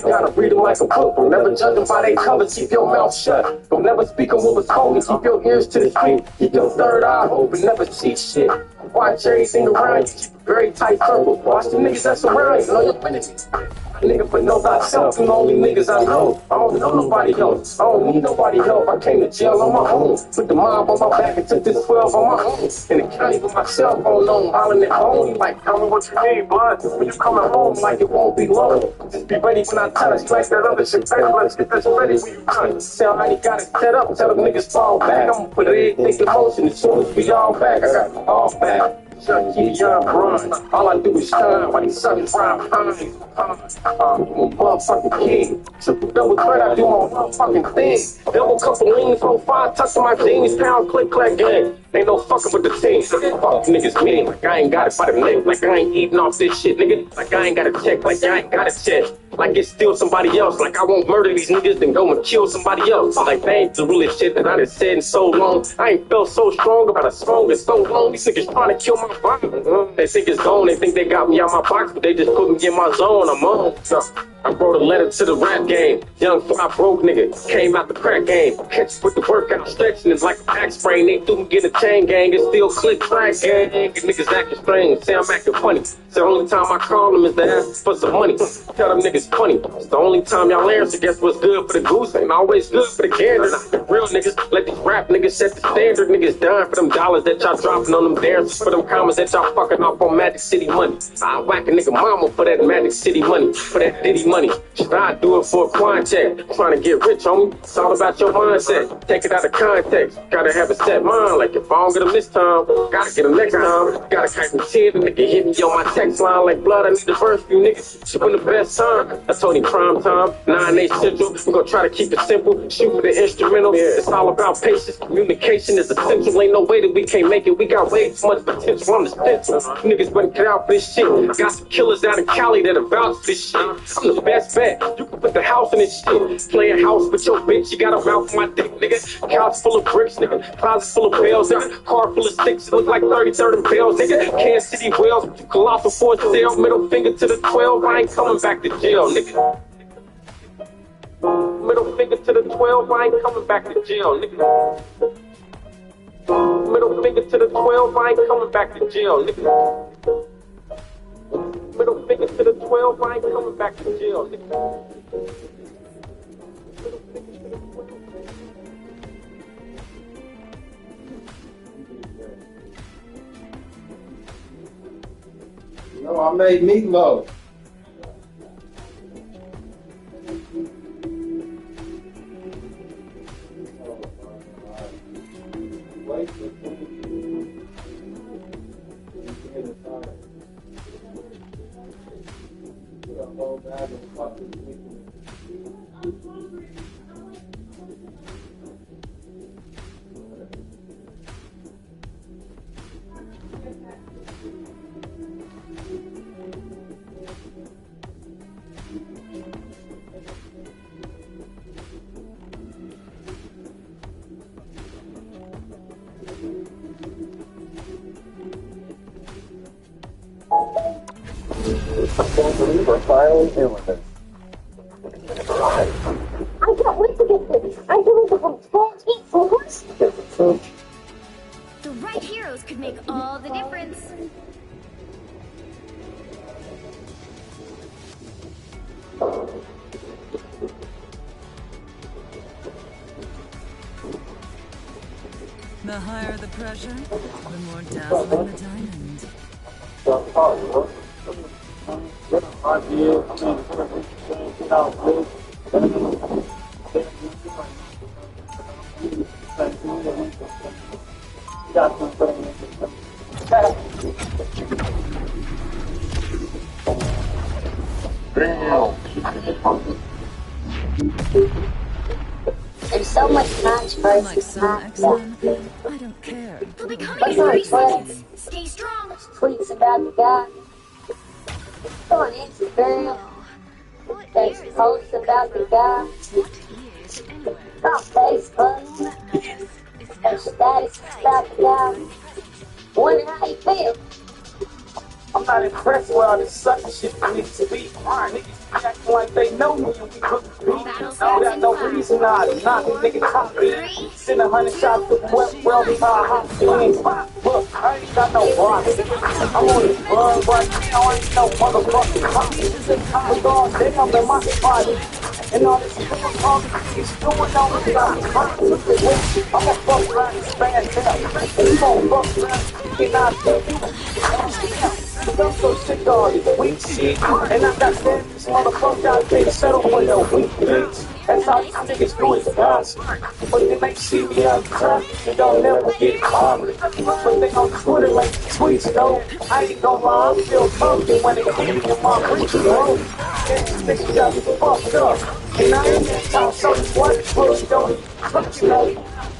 gotta read them like a book. Don't never judge them by their covers. Keep your mouth shut. Don't never speak on what was cold. And keep your ears to the street. Keep your third eye open. Never see shit. Watch everything around you. Keep a very tight circle. Watch the niggas that surround you. Know your enemies. Nigga, but know thyself. I'm the only niggas I know. I don't know nobody else. I don't need nobody help. I came to jail on my own. Put the mob on my back and took this 12 on my own. In the county with my cell phone on. Hollering at home. Like, tell me what you need, bud. When you coming home, like it won't be long. Just be ready when I touch. Like that other shit, baby. Let's get this ready when you touch. Tell how you got it set up. Tell them niggas fall back. I'm gonna put everything in motion as soon as we all back. I got all back. Keep me young, run. All I do is shine while these suckers rhyme pine. I'm a motherfucking king. Triple double threat, I do my motherfucking thing. Double couple leans, 4-5, touch my jeans, pound, click, clack, gang. Ain't no fucking with the team. Fuck niggas mean. Like I ain't got it by the neck. Like I ain't eating off this shit, nigga. Like I ain't got a check. Like I ain't got a check. Like it's still somebody else. Like I won't murder these niggas, then go and kill somebody else. Like they ain't the realest shit that I done said in so long. I ain't felt so strong about a song in so long. These niggas trying to kill my vibe. They think it's gone. They think they got me out my box, but they just put me in my zone. I'm on. I wrote a letter to the rap game. Young fly broke nigga came out the crack game. Catch with the workout stretching it's like a back sprain. They threw me in the chain gang. It's still click track gang. Niggas acting strange. Say I'm acting funny. It's the only time I call them is to ask for some money. Tell them niggas funny. It's the only time y'all answer. Guess what's good for the goose ain't always good for the gander. The real niggas let these rap niggas set the standard. Niggas dying for them dollars that y'all dropping on them dancers. For them comments that y'all fucking off on Magic City money. I whack a nigga mama for that Magic City money. For that Diddy money. Should I do it for a coin check? Trying to get rich, homie. It's all about your mindset. Take it out of context. Gotta have a set mind. Like if I don't get them this time, gotta get them next time. Gotta catch them 10. The nigga hit me on my text line like blood. I need the first few niggas. Shoot in the best time. I told him prime time. 9-8 central. We gonna try to keep it simple. Shoot for the instrumental. It's all about patience. Communication is essential. Ain't no way that we can't make it. We got way too much potential on the stencil. Niggas better get out for this shit. Got some killers out in Cali that are vouch for this shit. I'm the best bet. You can put the house in this shit. Playing house with your bitch. You got a mouth for my dick, nigga. Couch full of bricks, nigga. Closet full of bells, nigga. Car full of sticks. It look like 30 bells, nigga. Kansas City Wells. Colossal for sale. Middle finger to the 12. I ain't coming back to jail, nigga. Middle finger to the 12. I ain't coming back to jail, nigga. Middle finger to the 12. I ain't coming back to jail, nigga. Middle finger to the 12, I ain't coming back to jail, nigga. No, I made meatloaf. I can't believe we're finally doing this. I can't wait to get this. I'm doing the whole 12 floors. The right heroes could make all the difference. The higher the pressure, the more dazzling the diamond. There's so much match Like versus some match. X-Men, I don't care. They'll be coming What's in on 30 Twitter? seconds. Stay strong. Tweets about the guy. Go on Instagram. What There's year is posts about the guy. What years anyway? On Facebook. There's status about the guy. Wonder how you feel. I'm not impressed with all this sucking shit that needs to be. Alright, niggas. acting like they know me. We could be. Without no reason, not these niggas top me. Send 100 shots to the wet world, how hot feelings. Look, I ain't got no rocks. I'm on this run right now, I ain't no motherfucking cops. With all day, I'm in my spot. And all this shit, all the niggas doing on the side. I'ma fuck around and stand up. And you gon' fuck around and get out there. I'm so sick of all this weak shit. And I got this motherfucker out there settle for no weak bitch. That's how these niggas do it, guys. But then they see me out there, and don't never get caught. But they on Twitter like tweets, though. I ain't gonna lie, I'm still funky when it comes to my preaching, bro. These niggas got me fucked up. And I ain't that time, so this white push, don't touch you, know.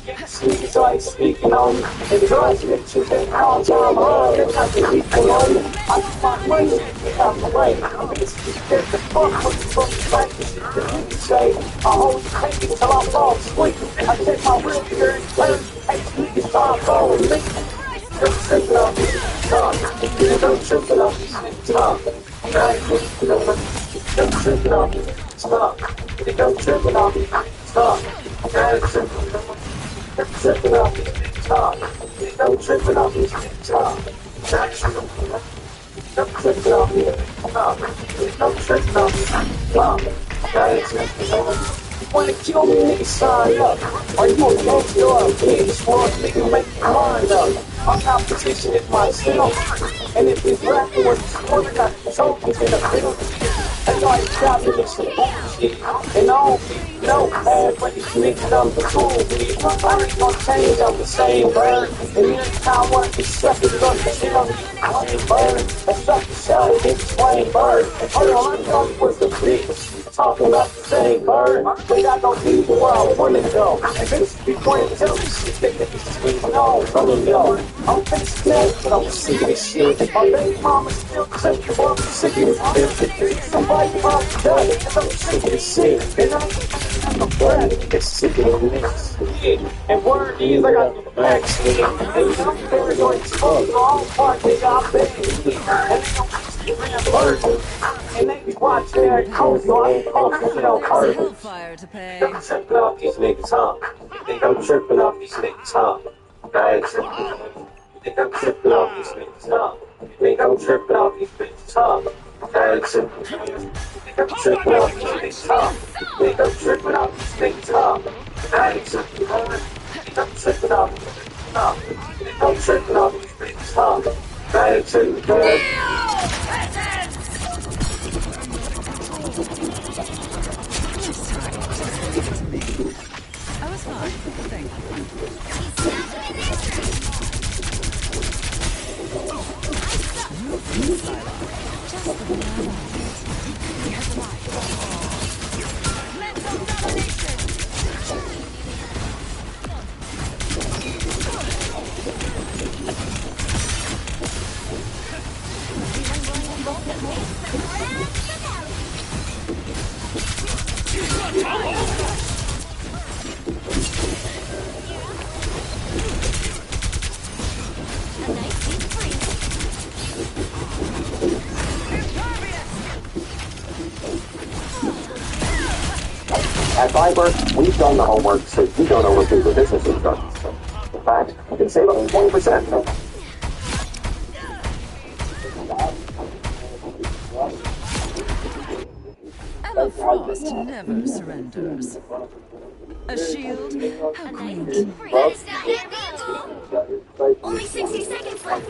Niggas always speaking on me. And drugs bitches that call time hard, they got the people on me. I do my money, get out the way. Niggas get the fuck with the fucking like this shit that you say. I hold the crazy till I fall asleep. I take my real gear and turn. Hey, niggas start following me. Don't trip it up, talk. Don't trip it up, talk. Don't trip it up, talk. Don't trip it up, talk. Don't trip it up, talk. Don't trip it up, talk. Don't trip it up, talk. Don't trip it up, talk. Wanna kill me, nigga, sign up. Are you a gangster or a bitch? Well, nigga, make your mind up. My competition is myself. And if this rapper was scored, I got tokens in the field. And I ain't trapping in some bullshit. And I don't know bad, but these niggas I'm the cool with. I ain't gonna change, I'm the same bird. And every time I wanna be suckers on the shit, I'm the same bird. And suck the shell, it's the same bird. Hold on, I thought it was the bitch. Talking about the same bird, but I don't need where I wanna go. And this before you tell me shit, they think it's sleeping on from me, yo. I'm fixing that, but I'm sick of this shit. My baby mama's still tripping, but I'm sick of this shit. Somebody mama's done, cause I'm sick of this shit. And I'm glad to get sick of this shit. And word is, I got the back shit. And I'm very going to smoke, so I'm part, nigga, I'm big. And they don't and they be watching their coast, so I ain't posting no curves. Hellfire to pay. They tripping off these niggas, huh? They go tripping off these niggas, huh? They go tripping off these niggas, huh? They go tripping off these bitches, huh? They go tripping off these niggas, huh? They go tripping off these niggas, huh? They go tripping off these niggas, huh? They go tripping off these bitches, huh? They I was fine, thank you. At Fiber, we've done the homework so you don't overdo the business instructions. In fact, you can save up to 20%. Emma Frost never surrenders. A shield, how quaint. Only 60 seconds left.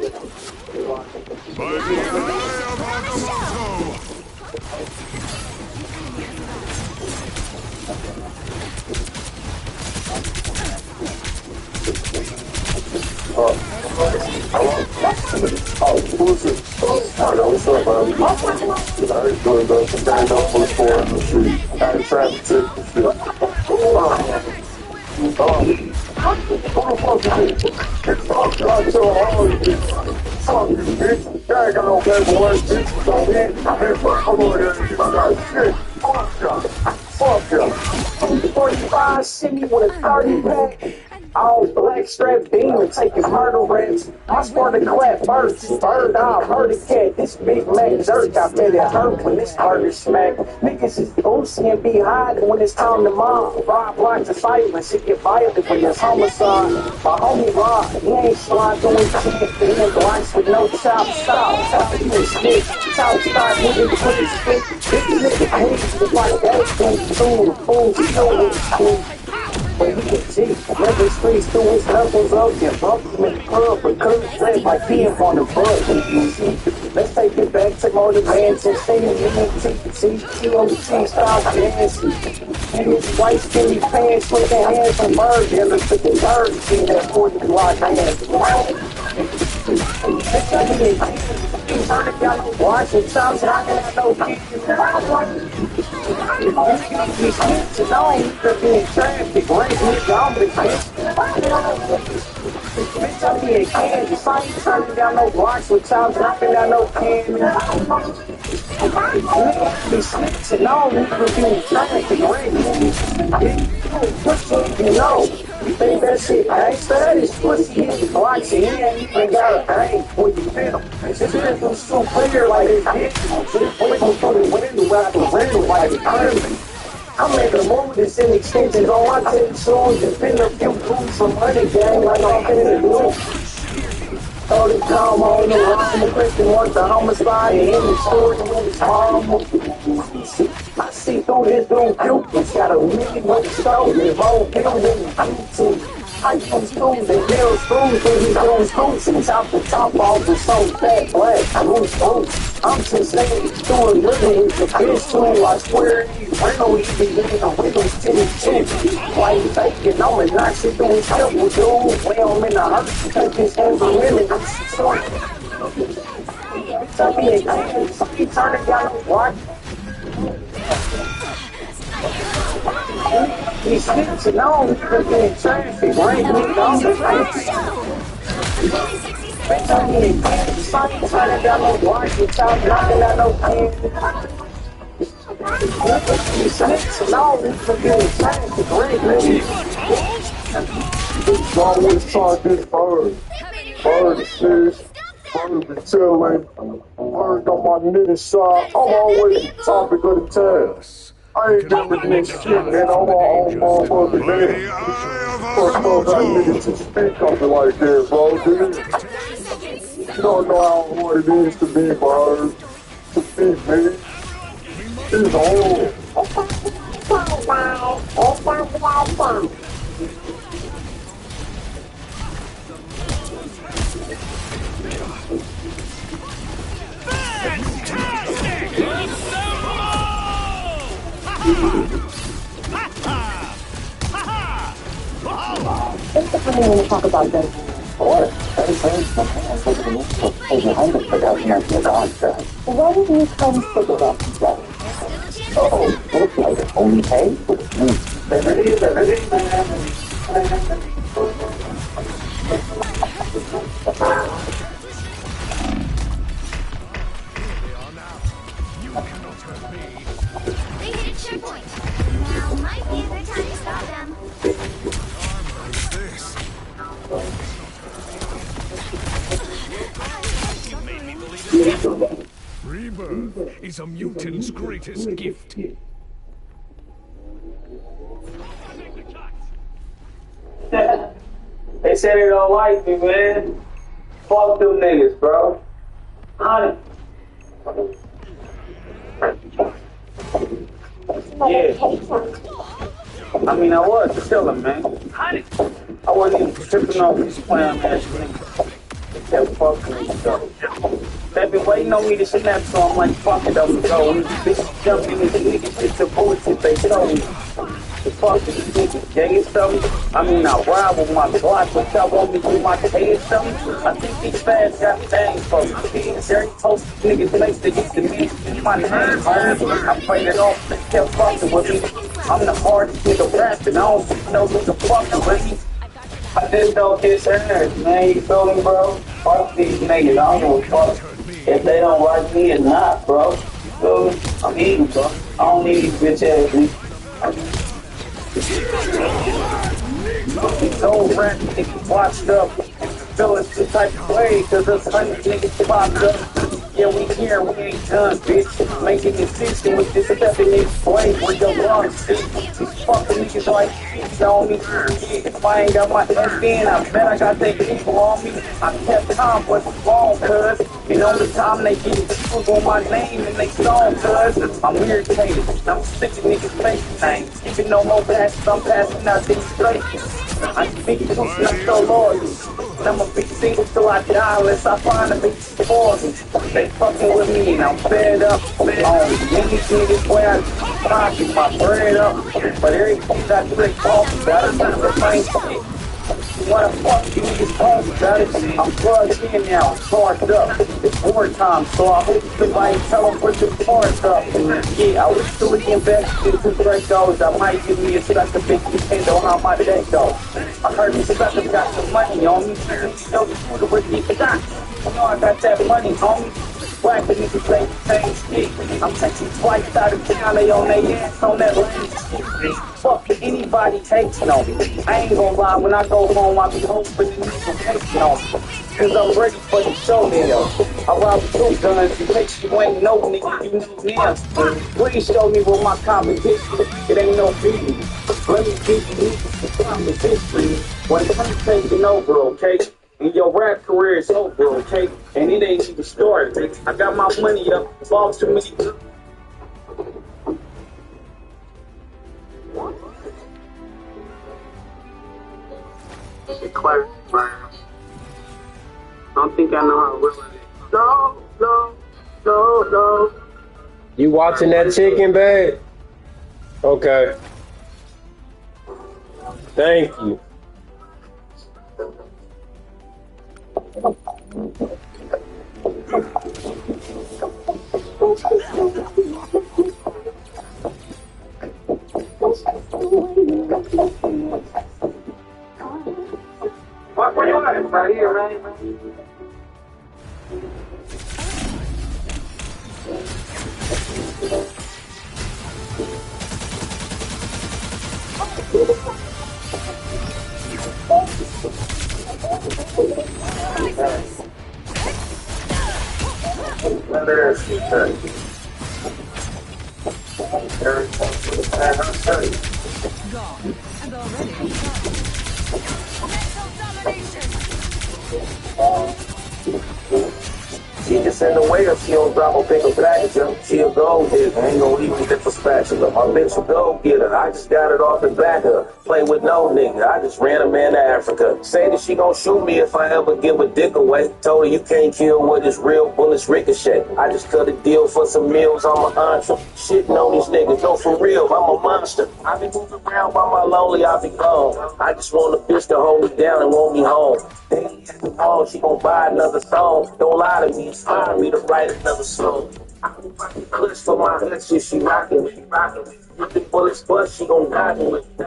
Fuck ya. 45, send me with a 30 pack. All black strap demon taking murder raps. I started to clap first. Bird dog, murder cat. This big man dirt got me that hurt when this murder smack. Niggas is boozy and be hiding when it's time to mob. Rob blocks of silence. It get violent when it's homicide. My homie Rob, he ain't slide doing shit. He ain't blocks with no chop stop. Top you and stick. Top start with it with his stick. This nigga hates like that. Fool, he know it's but he can see, never streets through his knuckles up and bump him in the club, but couldn't play like him on the bus. Let's take it back to more demands and stay in the TC on the T-style dancing. And his white skinny pants with their hands on bird, and look at the bird, see that 40 block hands. Watch it, sounds like I know kids. And I ain't even being traffic, raising it down the bitch, I be in Kansas. I ain't turning down no blocks with times dropping down no candy. Niggas be snitching, I don't even be in traffic, raising you know. You think that shit gangsta? That is pussy hitting blocks and he ain't even got a bang when you feel him. It's just been so clear like this bitch. Just waiting for the window out the window like it's crazy. I'm making a move that's in extensions on my tape songs and pin a few boots from money gang like I'm finna do. Throw the calm on the line, the question was the homicide and in the story when it's horrible. I see through this dude Cupid's got a million with the stove and roll pills in the YouTube. I from schools and middle schools when he's doing schools and top the top off with so fat black loose boots. I'm just saying he's doing living the bitch too. I swear he's real, he be living a wiggles to his chin. Why he faking? I'm a knock shit through his temple, dude. Way I'm in the heart, because his hands are living. Tell me again, he turning down the watch. He's snitching on me for being traffic, rain me down the face. Bitch, I need candy, son, turning down no watch without knocking out no candy. He's snitching on me for being traffic, rain me. It's always talking bird. Bird says, bird be telling, bird on my knitting side. I'm always the topic of the task. I ain't doing this shit, and I'm on my own motherfucking day. First of that nigga to speak on me like that, bro, dude. You don't know how what it is to be bird, to be me. It's old. It's the funny when we talk about them. Or, very strange, my parents look at me, so stay behind us, but out here to the contract. Why didn't you come pick it up together? Oh, looks like it's only pay? They hit a checkpoint. Now might be a good time to stop them. Rebirth is a mutant's greatest gift. They said they don't like me, man. Fuck them niggas, bro. Honey. Yeah. I mean, I was chilling, man. Honey. I wasn't even tripping off these clown ass niggas. They kept fucking me, so. They've been waiting on me to snap, so I'm like, fuck it, I'm going. Bitches jumping in the niggas, shit to bullshit, they told me. The fuck is these niggas gay or something? I mean, I ride with my Glock, but y'all want me to do my K or something? I think these fads got things for me. Being very close to niggas place that used to be my name. I played it off, they kept fucking with me. I'm the hardest nigga rapping, I don't think no nigga fucking with me. I just don't kiss ass, man, you feel me, bro? Fuck these niggas, I don't give a fuck if they don't like me or not, bro. So, I'm eating, bro. I don't need these bitch ass niggas. These old rap niggas washed up. Feeling some type of way, cause us 100 niggas popped up. Yeah, we here, we ain't done, bitch. Making decisions with this stepping in way where your lungs see. These fucking niggas like shit on me. Yeah, if I ain't got my head in, I bet I got that people on me. I kept calm, but it's wrong, cuz. And on the time they get views on my name and they song, cuz. I'm irritated. I'm sick of niggas fake names. Even no more passes, I'm passing out these straight. I speak truth, not so loyal. And I'ma be single till I die unless I find a bitch for me. They fucking with me and I'm fed up. These niggas where I pocket my bread up. But everything I do, they talk about it. That's the same shit. What the fuck you niggas talk about it? I'm plugged in now, I'm charged up. It's wartime, so I hope somebody tell them put your parts up. Yeah, I wish to reinvest into Dracos. I might give me a sucker big depend on how my day goes. I heard you sucker got some money on me. Yo, the food with the shot. You know I got that money, homie. Black niggas say the same shit. I'm taking flights out of town, they on their ass on that lane shit. Fuck anybody hating on me. I ain't gonna lie, when I go home, I be hoping the niggas hating on me. Cause I'm ready for the show now. I rob two guns, in case you ain't no nigga, you know now. Please show me what my competition, it ain't no beating. Let me give you some competition. When I'm taking over, okay? And your rap career is over, okay? And it ain't even started. I got my money up, fall to me. Declare, I don't think I know how real it is. No. You watching that chicken, babe? Okay. Thank you. Where you at? Right here, right? Gone. And already mental domination. She just in the way if she don't drop a paper package up. She a gold digger, ain't gon' even get the spatula. My bitch a go getter, I just got it off the back of her. Play with no nigga, I just ran a man to Africa. Say that she gon' shoot me if I ever give a dick away. Told her you can't kill what is real, bullets ricochet. I just cut a deal for some meals on my entree. Shitting on these niggas, no for real, I'm a monster. I be moving around by my lonely, I be gone. I just want a bitch to hold me down and want me home. Daily at the mall, she gon' buy another song. Don't lie to me, inspire me to write another song. I hope I can clutch for my hutch if she rockin' with me, rockin' with me. If the bullets bust, she gon' die with me.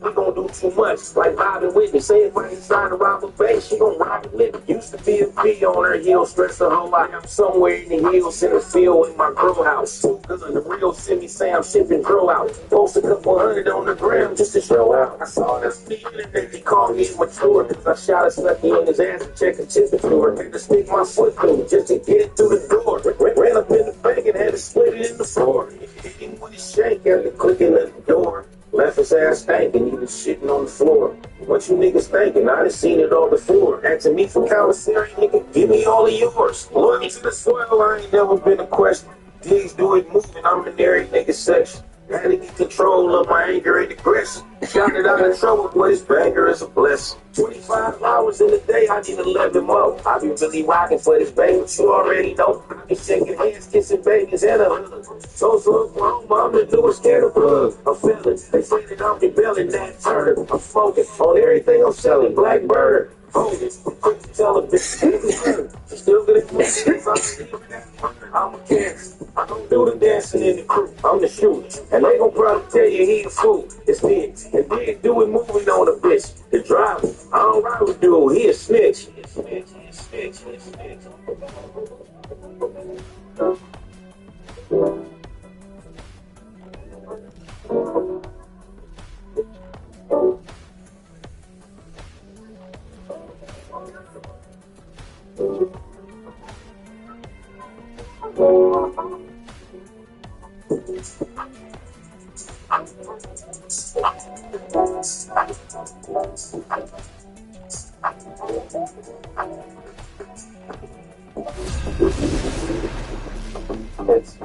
We gon' do too much, like Robin Whitney. Say it right inside the robber base, she gon' rob it with me. Used to be a B on her heel, stress her whole life. I'm somewhere in the hills, in the field, in my grow house. Cause the real send me say I'm shipping grow out. Post a couple hundred on the gram just to show out. I saw that feeling that he called me immature. Cause I shot a sucky in his ass and checked the temperature. Had to stick my foot through just to get it through the door. Ran up in the bank and had to split it in the floor. Hit him with his shake after clicking at the door. Left his ass stankin', he was shitting on the floor. What you niggas thinking? I done seen it all before. Asking me for commissary, nigga, give me all of yours. Loyal to the soil, I ain't never been a question. Digs do it moving, I'm in every nigga section. Had to get control of my anger and aggression. Shot it out of trouble, but his banger is a blessing. 25 hours in a day, I need 11 more. I be really rocking for this baby, but you already know. I be shaking hands, kissing babies, and a hug. So Oklahoma, I'm the newest scared of blood. I'm feeling, they say that I'm rebelling, that turn. I'm smoking on everything I'm selling, Blackbird. Tell a bitch, still good at me. I'm a cancer. I don't do the dancing in the crew. I'm the shooter. And they gon' probably tell you he a fool. It's big. And big do it moving on a bitch. The driver. I don't ride with dude. He a snitch. It's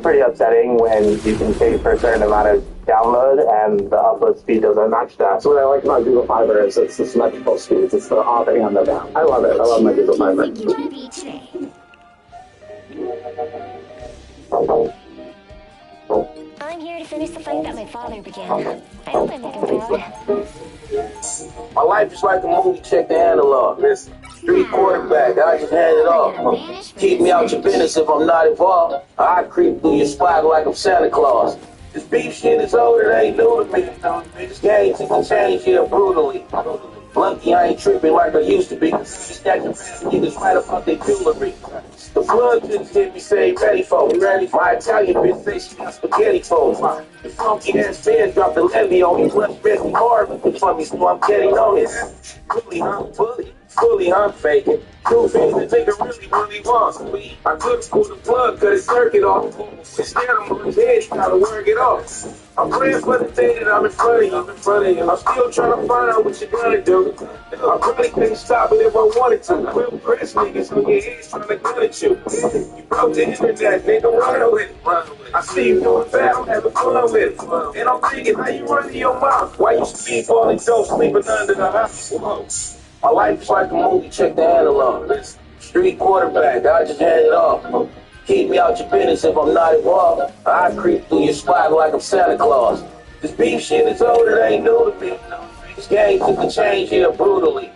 pretty upsetting when you can pay for a certain amount of download and the upload speed doesn't match that. So what I like about Google Fiber is it's the symmetrical speeds. It's the up and the down. I love it. I love my Google Fiber. Think you wanna be today? I'm here to finish the fight that my father began. I hope I make him proud. My life is like a movie, check the analog. Listen, street quarterback, I just hand it off. Keep me out your business if I'm not involved. I creep through your spot like I'm Santa Claus. This beef shit is old, it ain't new to me. This game can change here brutally. Lucky I ain't tripping like I used to be. Stacking niggas right up their jewelry. The plug just hit me, say ready for me. My Italian bitch say she got spaghetti for me. The funky ass fans dropped the levy on me. Plus Bessie Marvin for me, so I'm getting on this. Fully, I'm fully, I'm faking. True things that nigga really wants me. I couldn't pull the plug, cut his circuit off. Instead, I'm on his head, trying to work it off. I'm praying for the day that I'm in front of you. I'm still trying to find out what you're gonna do. I probably couldn't stop it if I wanted to. Real press niggas on your head trying to gun at you. You broke the internet, nigga, run with it. I see you doing bad, I'm having fun with it. And I'm thinking, how you running your mouth? Why you speedballing, dope, sleeping under the house? My life is like a movie, check the analog. Street quarterback, I just hand it off. Keep me out your business if I'm not involved. I creep through your spot like I'm Santa Claus. This beef shit is old, it ain't new to me. This game can change here brutally.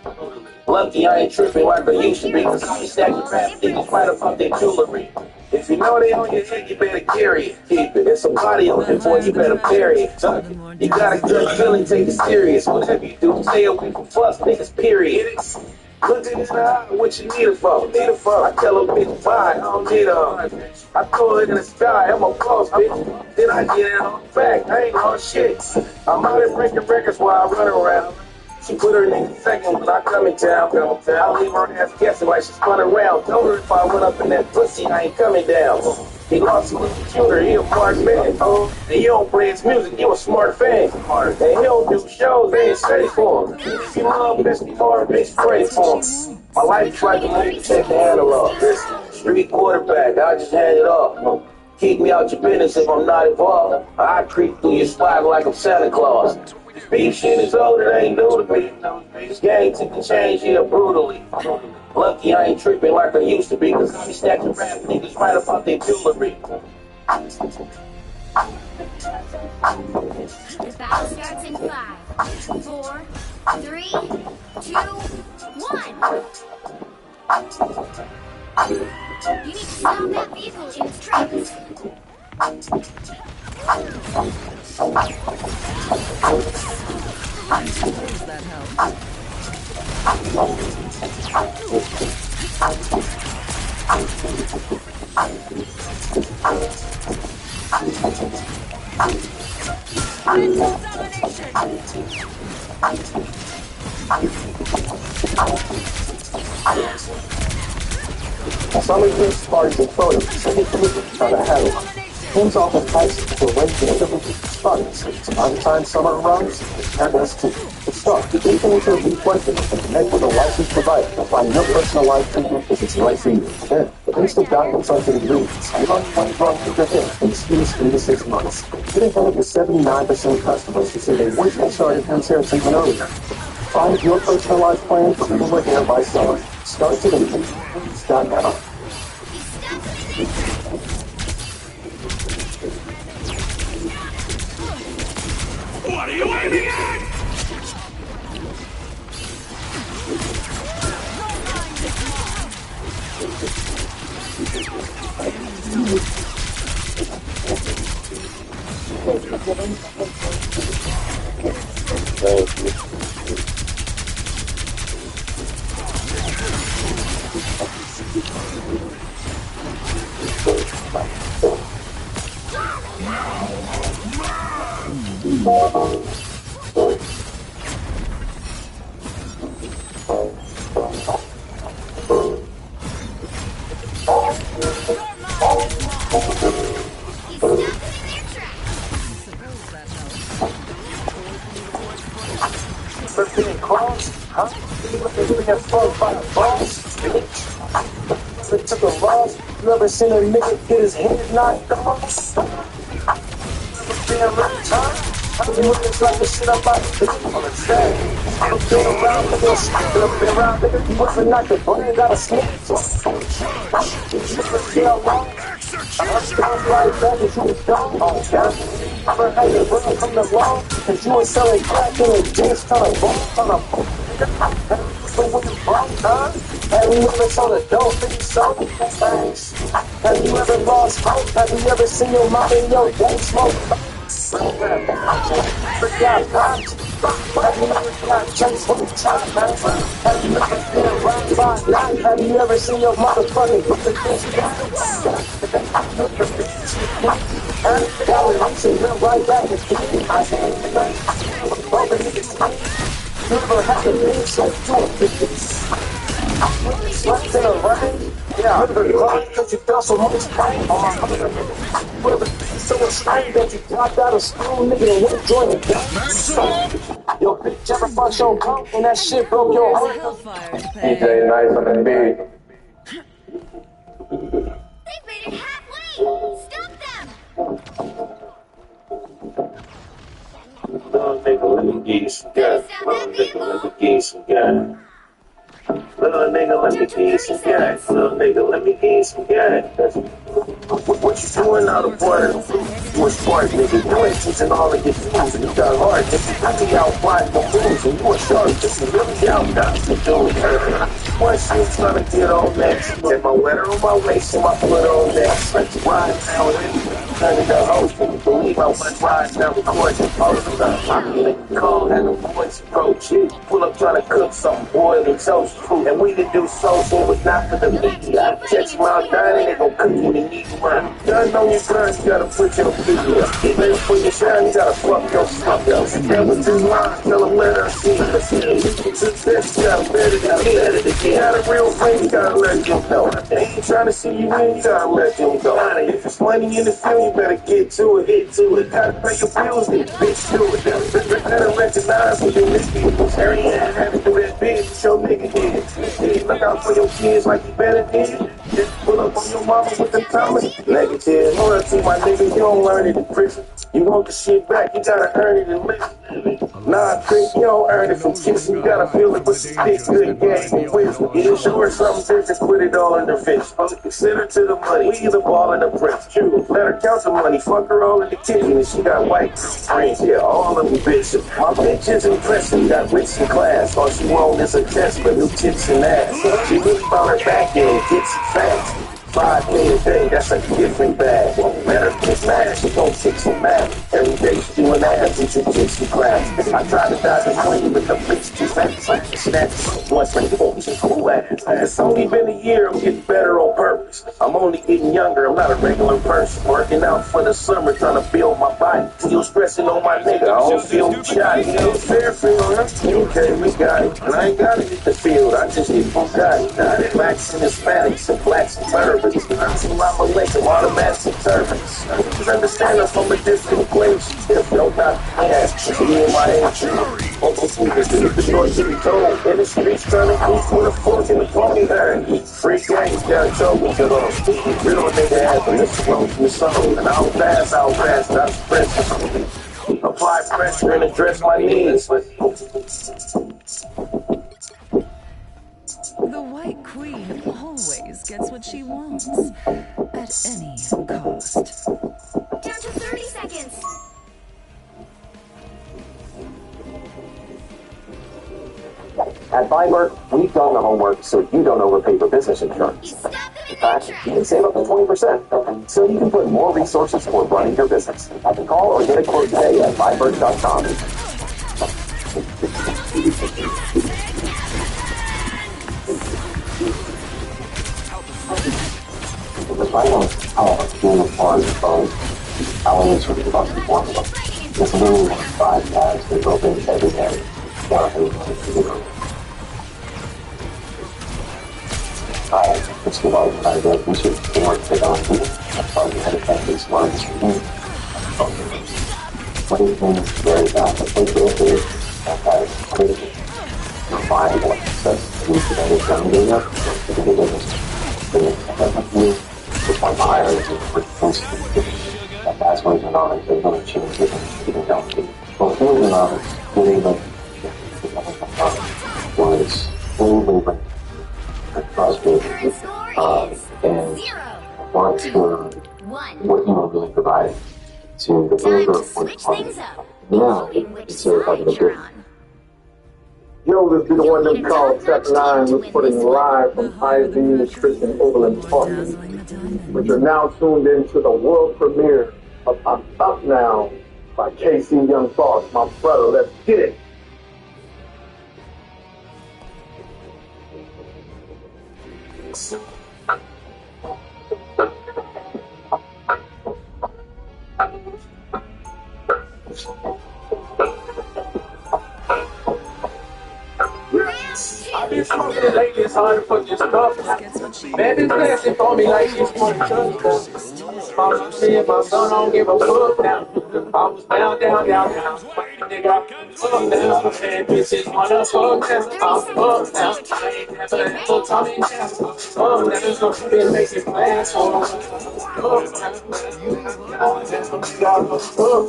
Lucky I ain't tripping like I used to be. Cause I be stacking rap niggas right up their jewelry. If you know they on your head, you better carry it. Keep it. There's somebody looking for you, better bury it. You got a good feeling, take it serious. Whatever you do, stay away from fuss niggas, period. Look at this eye, what you need it for? I tell a bitch, bye, I don't need her. I throw it in the sky, I'm a boss, bitch. Then I get it on back, I ain't on shit. I'm out here breaking records while I run around. She put her in second when I come in town. I leave her ass guessing like she spun around. Told her if I went up in that pussy, I ain't coming down. He lost his computer, he a smart man. And you don't play his music, you a smart fan. And he don't do shows, they ain't steady for him. If you love Bessie Marvin, bitch, pray for him. My life is like a movie, check the analog. Street quarterback, I just hand it off. Keep me out your business if I'm not involved. I creep through your spot like I'm Santa Claus. This beef shit is old, it ain't new to me. This game can change here brutally. Lucky I ain't tripping like I used to be. Cause I be stacking rap niggas right up their jewelry. The battle starts in 5, 4, 3, 2, 1. You need to stop that vehicle in its tracks. Does that help? Some of these parties and photos try to handle. Teams often price for when the starts. By the time summer arrives, that was to start. The definition of reflection is to connect with a licensed provider to find your personalized treatment if it's right for you. Then, the list of documents on the ingredients, you run one drug to your head in as few as 3 to 6 months. Get ahead of the 79% of customers who say they wish they started insurance even earlier. Find your personalized plan for your hair by summer. Start today. Now. What are you aiming at? But being close, huh? You ever get fucked by a boss, bitch? You ever took a loss? You ever seen a nigga get his head knocked off? Being ripped, huh? You looking like the shit I'm about to do on the track. I'm been around, nigga, I've been around, nigga. You wasn't knocked the brains out of snitch. Yeah, long. I'm still right back as you was gone. Oh, God. I heard how you run from the law, cause you was selling crack in the jeans, trying to bump, trying to so when you bump, huh? Have you ever sold a dope and you sold it? Thanks. Have you ever lost hope? Have you ever seen your mom and your dad smoke? Have you ever got chased from the top? Have you ever been around by night? Have you ever seen your motherfucking brother get right back and never had to be so slept in a rain. Yeah, I never cried because you felt so much pain. So ashamed that you dropped out of school, nigga, and went to join the gang. Yo, bitch, ever fucked your coat and that shit broke your heart? DJ Nice on the beat. They've made it halfway! Stop them! Little nigga, let me get you some gas. Little nigga, let me get you some gas. Little nigga, let me get you some gas. Little nigga, let me get you some gas. What you doing out of water? You a smart nigga, you ain't teaching all of your fools, and you got hard, nigga. I think out wide the moves, and you a shark, nigga. Really out, got to do it. One shit trying to get on next. Take my wetter on my waist and my foot on next. Let's ride now, turn it to host. Can you believe I went ride now, recording post? I'm getting cold, and the boys approach it. Pull up trying to cook something, boil and toast food. And we could do so, so it was not for the media. I catch them out dining, they gon' cook you in the meat run. Gun on your gun, you gotta put your feet up. Get ready for your shine, you gotta fuck your stuff up. That was too long, tell them let her see. Success, you gotta let it again. You got a real friend, you gotta let them know. They ain't trying to see you win, you gotta let them go. If it's money in the field, you better get to it, hit to it. Gotta pay your bills, then bitch do it. Better recognize when you miss people. Harry and have to do that bitch, your nigga did. Look out for your kids like you better did. Just pull up on your mama with them comments. Negative, loyalty, my nigga, you don't learn it in prison. You want the shit back, you gotta earn it in living. Nah, trick, you don't earn it from kissing. You gotta feel it with the stick, good game and wisdom. Either sure something different, put it all in the fish. Consider to the money, we either ball in the press. True, let her count the money, fuck her all in the kitchen, and she got white friends. Yeah, all of them bitches. My bitch is impressive, got rich in class. All she want is a test for new tits and ass. She really found her back end, gets it fast. 5K a day, that's a different bag. Let her get mad, she gon' kick some mad. Every day she doing ass in jujitsu class. I try to dodge the clean with the bitch too fast. Snatch once like she's cool ass. It's only been a year, I'm getting better on purpose. I'm only getting younger, I'm not a regular person. Working out for the summer, trying to build my body. Still stressing on my nigga, I don't feel shy. You know, Fairfield, okay, we got it. And I ain't gotta hit the field, I just hit Bugatti. Blacks and Hispanics and blacks and Americans. Assalamu alaikum, automatic servants. Just understand us from a different place. If no, not ass, me and my age. Uncle Sneakers, this is the short to be told. In the streets, trying to move with a fork in the pony there. Free games, got a trouble to those. Real nigga has in this flow from the sun. And I'll pass, that's pressure. Apply pressure and address my needs. The White Queen always gets what she wants, at any cost. Down to 30 seconds. At Viber, we've done the homework so you don't overpay for business insurance. In fact, you can save up to 20%, so you can put more resources for running your business. Call or get a quote today at Viber.com. The final hour game of bars and bones, elements from the Bucky formula. This literally 5 tabs that open every day. Alright, let's get all the project. We should work it on here. I'll probably head it back to this one. What do you think? Very bad. Let's take it. viable access to the gun data, that's when economics is going to change it even down to well, economics was moving across me and want for what really provided to the builder was fun. Now it's a part of the builder. Yo, this be the one them called Tech 9 reporting live from IV Nutrition Overland Park. But you're now tuned into the world premiere of I'm Up Now by KC Young Boss, my brother. Let's get it. I've been smoking it lately, it's hard to put this stuff. Man, been dancing for me like she's for the touchdown. Mama said my son don't give a fuck now. I was down. Nigga, I'm up now. And bitches wanna fuck now. I'm up now. I ain't never had no Tommy now. Up now. Been making plans for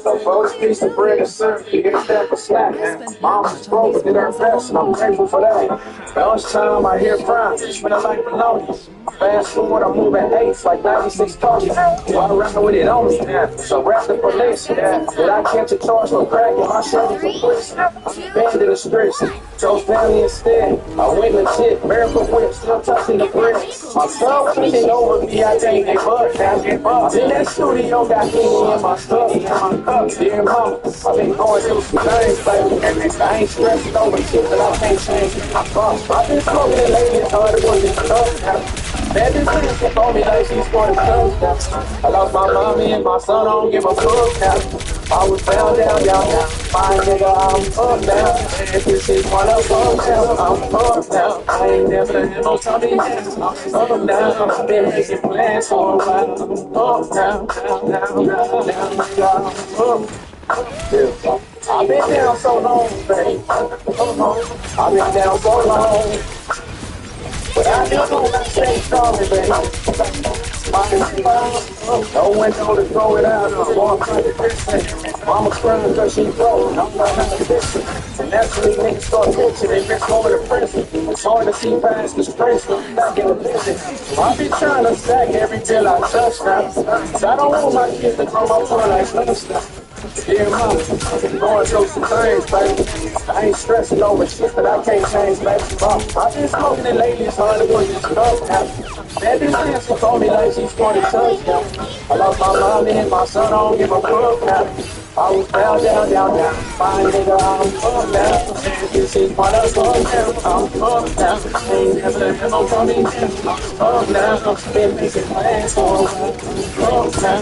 so for this piece of bread and syrup, you get that for slack, man. Mom's broke, did her best, and I'm grateful for that. Lunchtime, I hear crime, smell like bologna. Fast forward, I'm moving eights like 96 targets. Run around with it on me, man. So rap the police, yeah. Did I catch a charge for cracking my shirt for police? I'm banned in the streets, chose family instead. I went legit, miracle whip, still touching the brick. My son pushing over me, I think they bug now. In that studio, got me in my stuff, in my cup, dear mama. I've been going through some things, baby. I ain't stressing over shit that I can't change. I've been smoking it lately, it's hard to put this stuff now. Man, this bitch told me like she's for the touchdown. I lost my mommy and my son, I don't give a fuck now. I was down. My nigga, I'm up now. And this is one of them now. I'm up now. I ain't never had no Tommy now. I'm up now. I've been making plans for a while. I'm up now. Nigga, I'm up. I've been down so long, baby. I've been down so long. But I just want to stay strong, baby. No window to throw it out. Mama crying because she broke. I'm not how to listen. And that's when these niggas start bitching. They bitch going to prison. It's hard to see past the stress. Back in the business. I be trying to stack every bill I touch now. Cause I don't want my kids to grow up for like lunchtime. Dear mama, I'm going through some things, baby. I ain't stressing over shit that I can't change, baby. I've been smoking it lately, it's hard to put this stuff now. Man, this dancing for me like she's 40 touchdowns. I lost my mommy and my son, I don't give a fuck now. I was down. My nigga, I'm up now. And this is what I'm up now. I'm up now. I ain't never had no Tommy now. I'm up now. Been making plans for a while. Up now.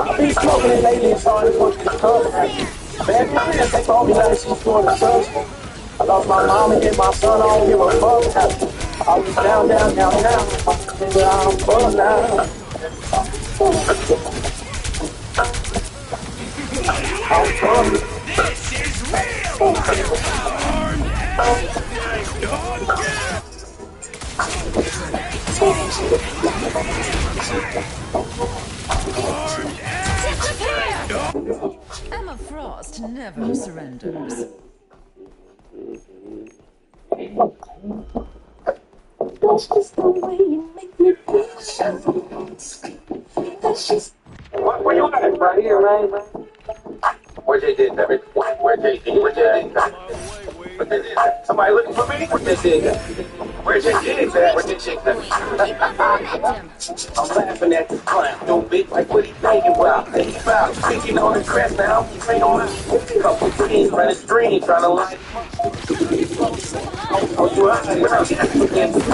I've been smoking it lately, it's hard to put this stuff now. Man, this they call me like she's for the touchdown. I lost my mommy and my son, I don't give a fuck now. I was down. Nigga, I'm up now. This is real! Emma Frost never surrenders. That's just the way you make me feel. That's just. Where you at? Right here, man. Where they did that? Where they did that? Somebody looking for me? Where they did that? Where they did that? Where they did that? I'm laughing at this clown. No bitch, like what he thinking about? Thinking about speaking on his crest now. He ain't on a couple dreams, running streams, trying to lie.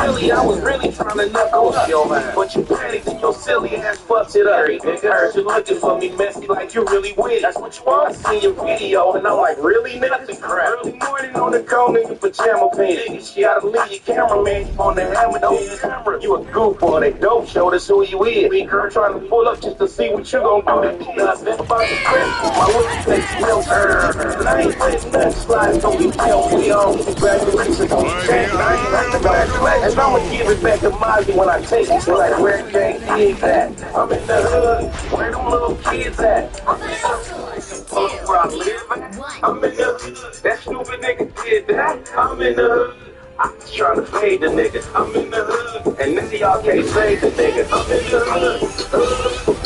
Really, I was really trying to knuckle up, yo, man. But you panicked and your silly ass fucks it up. Heard you looking for me messy like you really weird. That's what you want. I seen your video and I'm like, really? Nothing crap. Early morning on the cone in your pajama pants. You gotta leave your cameraman on the hammer, no camera. You a goofball, that dope show, that's who you is. Big girl trying to pull up just to see what you gonna do. Nothing about the script. Why would you take milk. And I ain't letting nothing slide, so we tell me on. Congratulations on the check. And I'ma give it back to Mozzie when I take it. So like, where Jay Diggs at? I'm in the hood. Where them little kids at? I'm in the hood. Where I live at? I'm in the hood. That stupid nigga did that. I'm in the hood. I'm trying to fade the nigga. I'm in the hood. And now y'all can't save the nigga. I'm in the hood.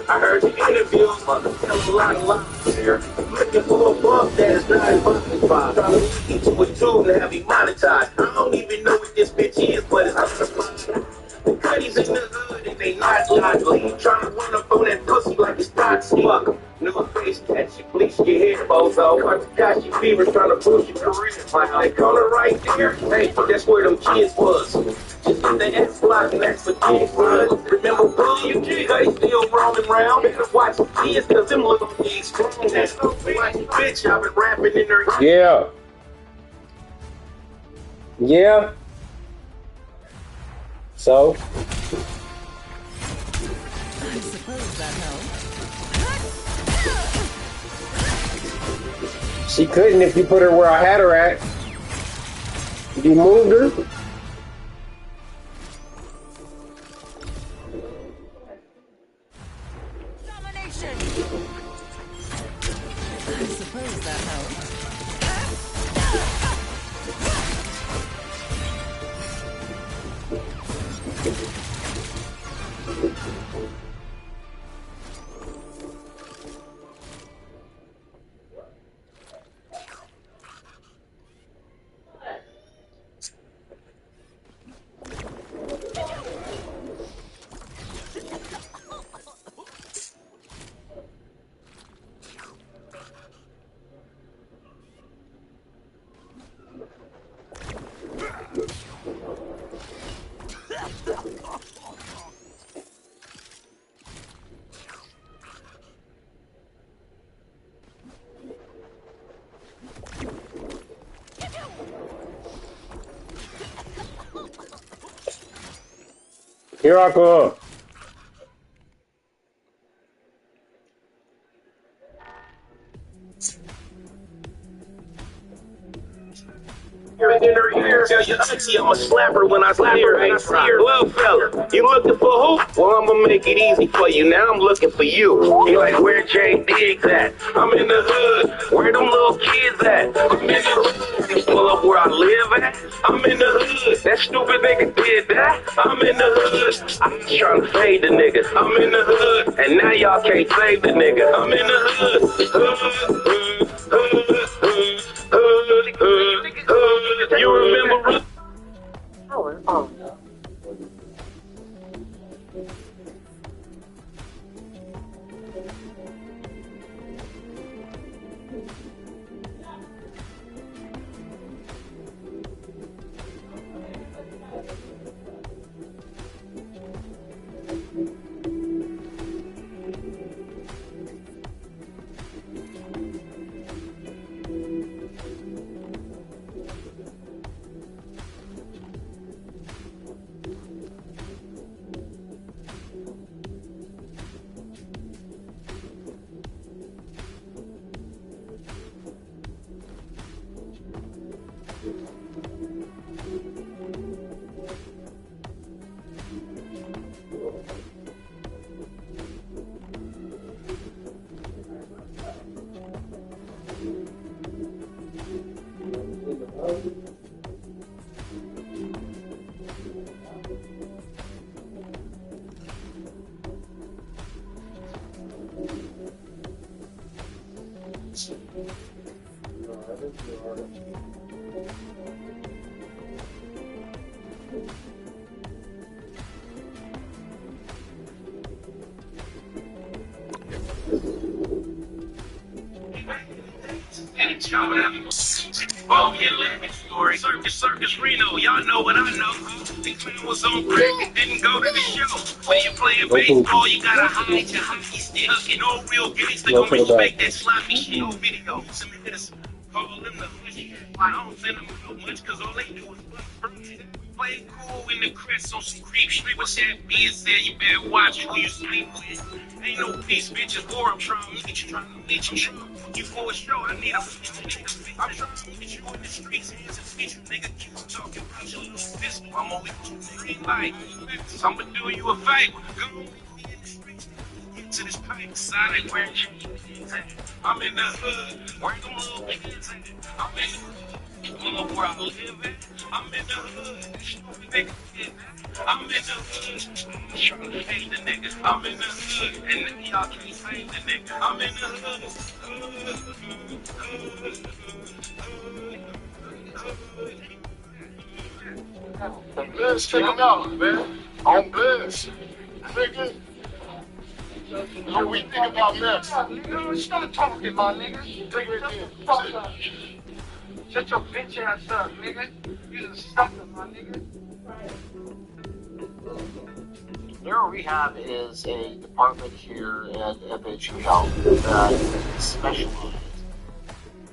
I heard the interviews, motherfuckers, a lot of lies here. Looking for a buck that is not monetized. Trying to get you a tune to have me monetized. I don't even know what this bitch is, but it's the cutties in the hood and they not lively. Trying to run up on that pussy like it's not fuck. New face catch you, bleach your hair, bozo. Got you fever trying to boost your career. That corner right there, hey, that's where them kids was. Just in the S block and that's what kids run. Remember Bully, you they still roaming around. Better watch the kids, cause them little kids strong. That's no bitch, I've been rapping in there. Yeah. Yeah. So? I suppose that helped. She couldn't if you put her where I had her at. You moved her. Domination! I suppose that helped. Here I come. In her ear, tell your auntie I'ma slap her when I see her. Ain't see her, little fella. You looking for who? Well, I'ma make it easy for you. Now I'm looking for you. You like where Jay Diggs at? I'm in the hood. Where them little kids at? I'm in the hood. You pull up where I live at? I'm in the hood. That stupid nigga did that? I'm in the hood. I'm trying to fade the nigga. I'm in the hood. And now y'all can't save the nigga. I'm in the hood. You remember? Power on. Oh, yeah, living story. Circus Reno, y'all know what I know. This man was on crack and didn't go to the show. When you playing baseball, you gotta hide your hockey stick. And no real gangster gonna respect that sloppy shit on video. Some niggas call them the hood. I don't send them out much, cause all they do is fuck. Play cool in the crest on some creep shit. With that being said, you better watch who you sleep with. Ain't no peace, bitches. War, I'm trying to meet you, You for a show, I need a nigga. I'm trying to meet you in the streets, hands and feet, you nigga. Keep talking about your little pistol. I'm only green light. So I'ma do you a favor. Go in the streets. Get to this pipe side where I'm in the hood. Where them little kids at? I'm in the hood. Where I live at. I'm in the hood. I'm in the hood. I'm trying to fade the nigga. I'm in the hood. And y'all can't fade the nigga. I'm in the hood. Let's check him out, man. On Blitz. Nigga. What we think about next? Nigga, stop talking, my nigga. Take it again. Fuck up. Shut your bitch ass up, nigga. You just sucker, my nigga. Neuro Rehab is a department here at FHU Health that specializes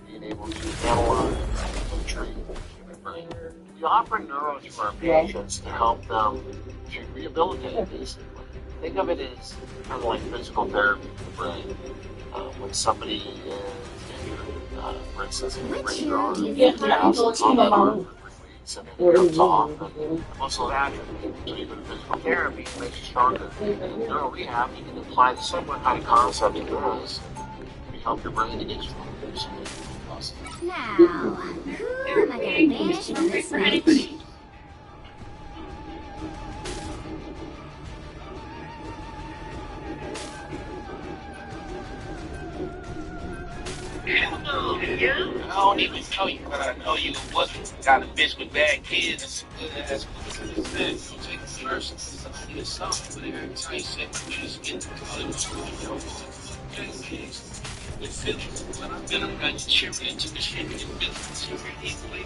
in being able to analyze and treat human brain. We offer neuro to our patients to help them to rehabilitate, basically. Think of it as kind of like physical therapy for the brain. When somebody is injured, for instance, in the brain drawer, and it comes off, and the muscle atrophy. So even physical therapy makes you stronger. In neuro rehab, you can apply the similar kind of concept to this to help your brain to get stronger. So Now, who am I gonna banish from this night? I don't even know you, but I know you wasn't got a bitch with bad kids and some good ass pussy. You take the first and you something, but every time you say you just get to call it with feelings. But I've been around your children and took a shit in your business. You're really easily.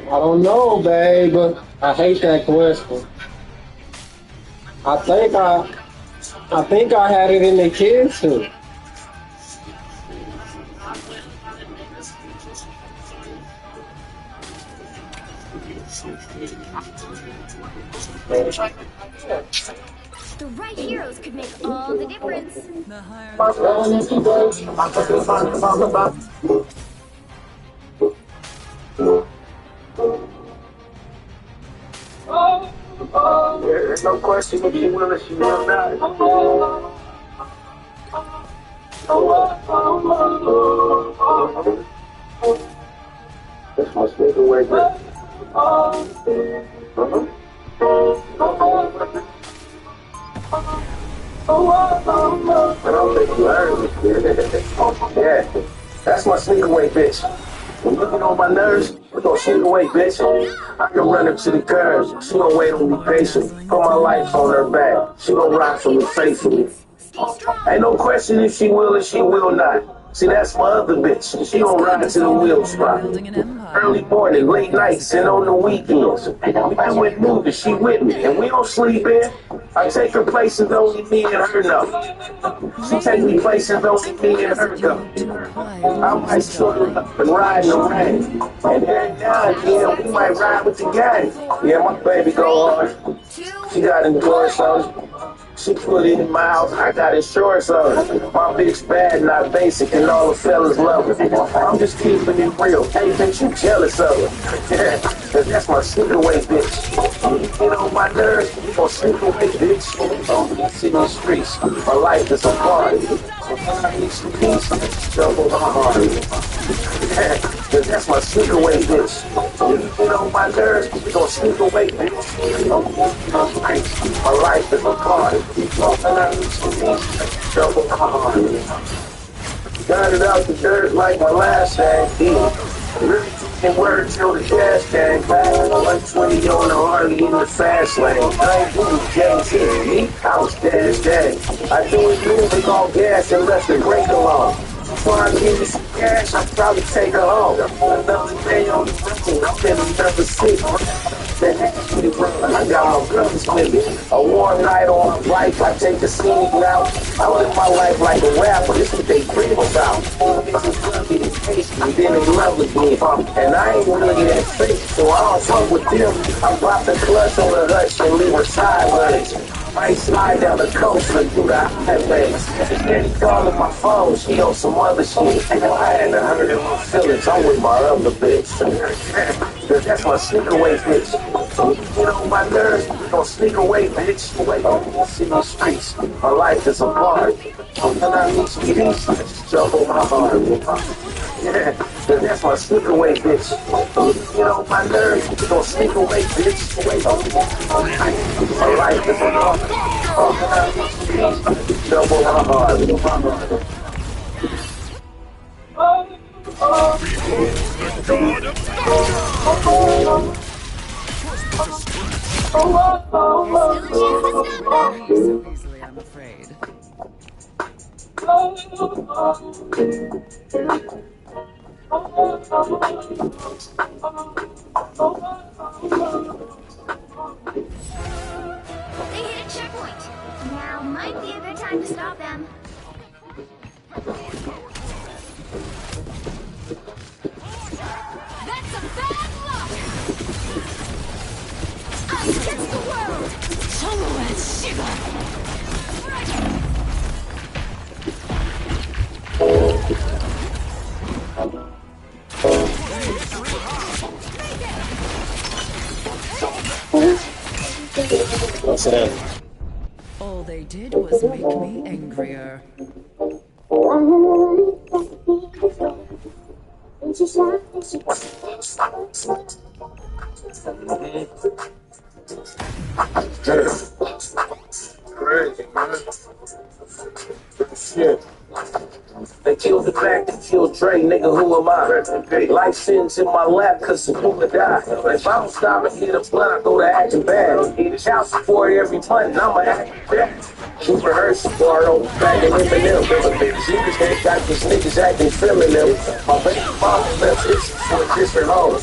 I don't know, babe, but I hate that question. I think I had it in the kids too. The right heroes could make all the difference. The higher There's no question if she will or she will not. That's my speaker way back. I don't think you heard me. Yeah, that's my sneaker weight, bitch. When looking on my nerves, we're gonna sneak away, bitch. I can run her to the curves. She gon' wait on me patient. Put my life on her back. She gon' rock for me faithfully. Ain't no question if she will or she will not. See, that's my other bitch. She gon' ride to the wheel spot. Early morning, late nights, and on the weekends. We doing movies, she with me, and we don't sleep in. I take her places only me and her know. She take me places only me and her go. I might shoot her up and ride in the rain. And every now and then, we might ride with the gang. Yeah, my baby go hard. She got endorse on it. She put it in my house, I got insurance on it. My bitch bad, not basic, and all the fellas love her. I'm just keeping it real. Hey, bitch, you jealous of her. Yeah, cause that's my sneak away, bitch. You get on my nerves, you gon' sneak away, bitch. I'm sitting in the streets, my life is a party. When I need some peace, double my heart. Yeah, cause that's my sneak away, bitch. You get on my nerves, you gon' sneak away, bitch. My life is a party. Double hard. Got it out the dirt like my last name. Really taking word till the cash came back. 120 on the Harley in the fast lane. I ain't doing Jay-Z, me, I was dead as day. I do it music all gas and left the break alone. Before I give you some cash, I'll probably take her home. Another day on the road, I'm in another city. The hash with it, brother. I got my brothers with me. A warm night on my bike, I take the scenic route. I live my life like a rapper, this is what they dream about. Niggas love me, they taste me, then they love with me. And I ain't really that fake, so I don't fuck with them. I drop the clutch on the hutch and leave her sideways. Might slide down the coast and do the highways. Daddy calling my phone, she on some other shit. I had to hurt in my feelings, I'm with my other bitch. That's my sneak away bitch. You know my nerves, don't sneak away bitch. See the streets, my life is a bar. And I need some peace, jump on my heart. Yeah, that's my sneak away bitch. You know my nerves, don't sneak away bitch. My life is a bar. And I need some peace, jump on my heart. So easily, I'm afraid. They hit a checkpoint. Now might be a good time to stop them. That's a bad luck! Against the world! Somewhere shiver! Sit down. All they did was make me angrier. Crazy, man. Shit. They killed the back, they killed Dre, nigga, who am I? Life sentence in my lap, cause the people die. If I don't stop and hit a blunt, I go to acting bad. Child support every month, and I'ma act bad. Keep rehearsing for it over back in Eminem. Niggas that got these niggas acting feminine. My baby mama left this for a different home.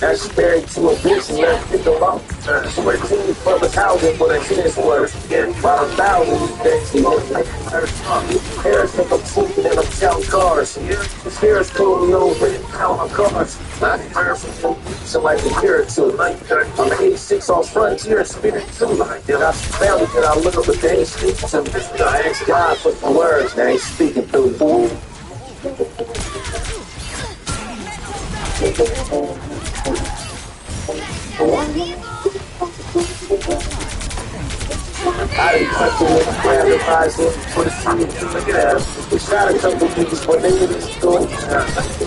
Now she married to a bitch and left it alone. She went to public housing for the kids worth about 1,000 these days. Harris think I'm sleeping and I'm counting cars. This Harris pulled me over and count my cars. I heard from them like a year or two. I'm 86 on Frontier and Spirit too. I got some family that I love, but they ain't speaking to me. I ask God for some words, they ain't speaking through. I didn't touch it, nigga, grab the rising for the team. Look at that. We shot a couple niggas, but they didn't do it.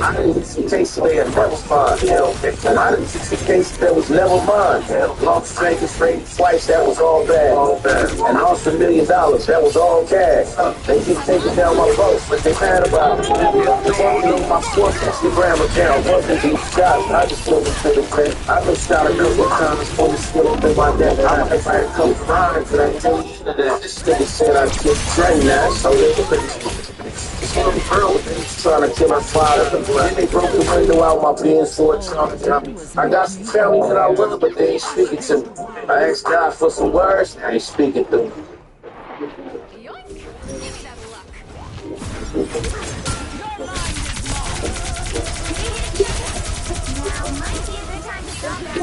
I didn't see cases that never fine. I didn't see cases that was never mine. Lost Vegas rated twice, that was all bad. And I lost $1 million, that was all cash. They keep taking down my votes, but they mad about it. On my sports Instagram account, wasn't deep shots. I just took it to the crib. I've been shot a couple of times for the skill up in my neck. I might fight a couple rounds today. This nigga said I could train that, so they this little girl was trying to kill her father. Then they broke the window out my PS4. I got some family that I love, but they ain't speaking to me. I asked God for some words, they ain't speaking to me. Yoink! Give me that luck. Now might be a good time to stop them.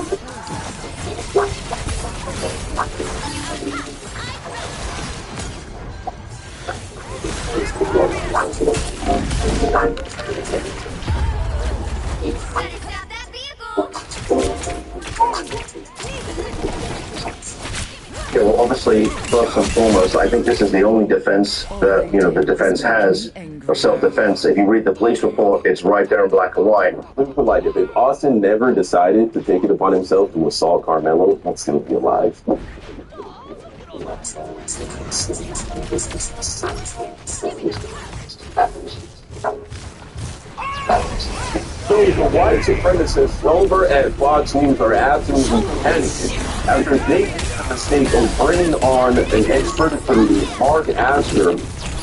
Yeah, well, obviously, first and foremost, I think this is the only defense that, the defense has for self-defense. If you read the police report, it's right there in black and white. Let me put like, if Austin never decided to take it upon himself to assault Carmelo, he'd still be alive. So the white supremacists over at Fox News are absolutely panicking after they made the mistake of bringing on an expert attorney, Mark Asher, to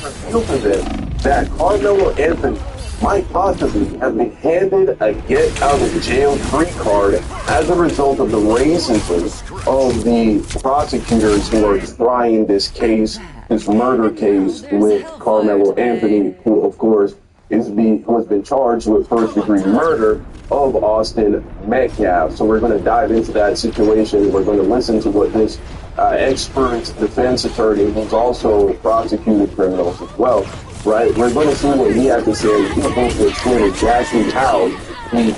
appeal for them that Carmelo Anthony might possibly have been handed a get out of jail free card as a result of the racism of the prosecutors who are trying this case, this murder case with Carmelo Anthony, who of course who has been charged with first-degree murder of Austin Metcalf. So we're going to dive into that situation. We're going to listen to what this expert defense attorney, who's also prosecuted criminals as well, right? We're going to see what he has to say. He's going to explain exactly how the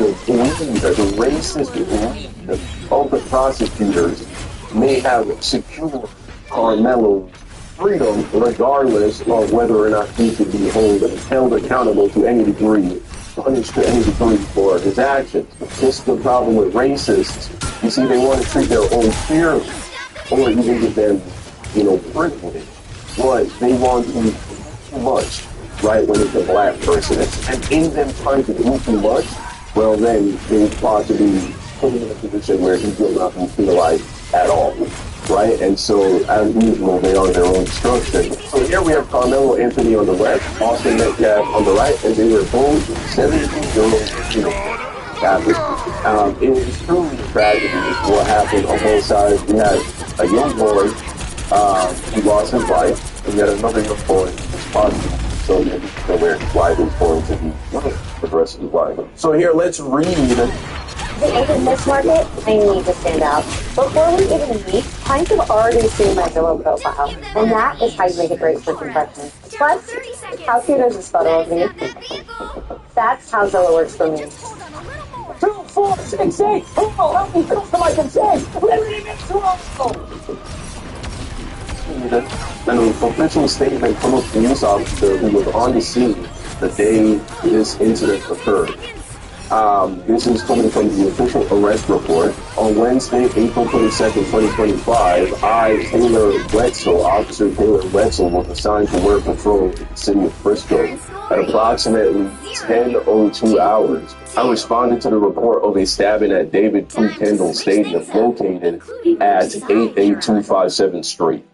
racist lead of the prosecutors may have secured Carmelo's freedom, regardless of whether or not he should be held accountable to any degree, punished to any degree for his actions. This is the problem with racists. You see, they want to treat their own fear or even give them, privilege. But they want to do too much, right, when it's a black person. And in them trying to do too much, well, then they possibly put him in a position where he will not be penalized at all. Right, and so as usual, they are their own destruction. So here we have Carmelo Anthony on the left, Austin Metcalf on the right, and they were both 17-year-old, athletes. It was truly a tragedy what happened on both sides. We had a young boy who lost his life, and we had another young boy who was positive. So you know where his life is going to be for the rest of his life. So here, let's read. In this market, I need to stand out. Before we even meet, clients have already seen my Zillow profile, and that is how you make a great first impression. Plus, how cute is this photo of me? That's how Zillow works for me. 2, 4, 6, 8. Oh, help me customize consent. Limited into An official statement from a police officer who was on the scene the day this incident occurred. This is coming from the official arrest report. On Wednesday, April 22nd, 2025, Officer Taylor Wetzel, was assigned to work patrol in the city of Frisco. At approximately 10:02 hours, I responded to the report of a stabbing at David P. Kendall Stadium located at 88257 Street.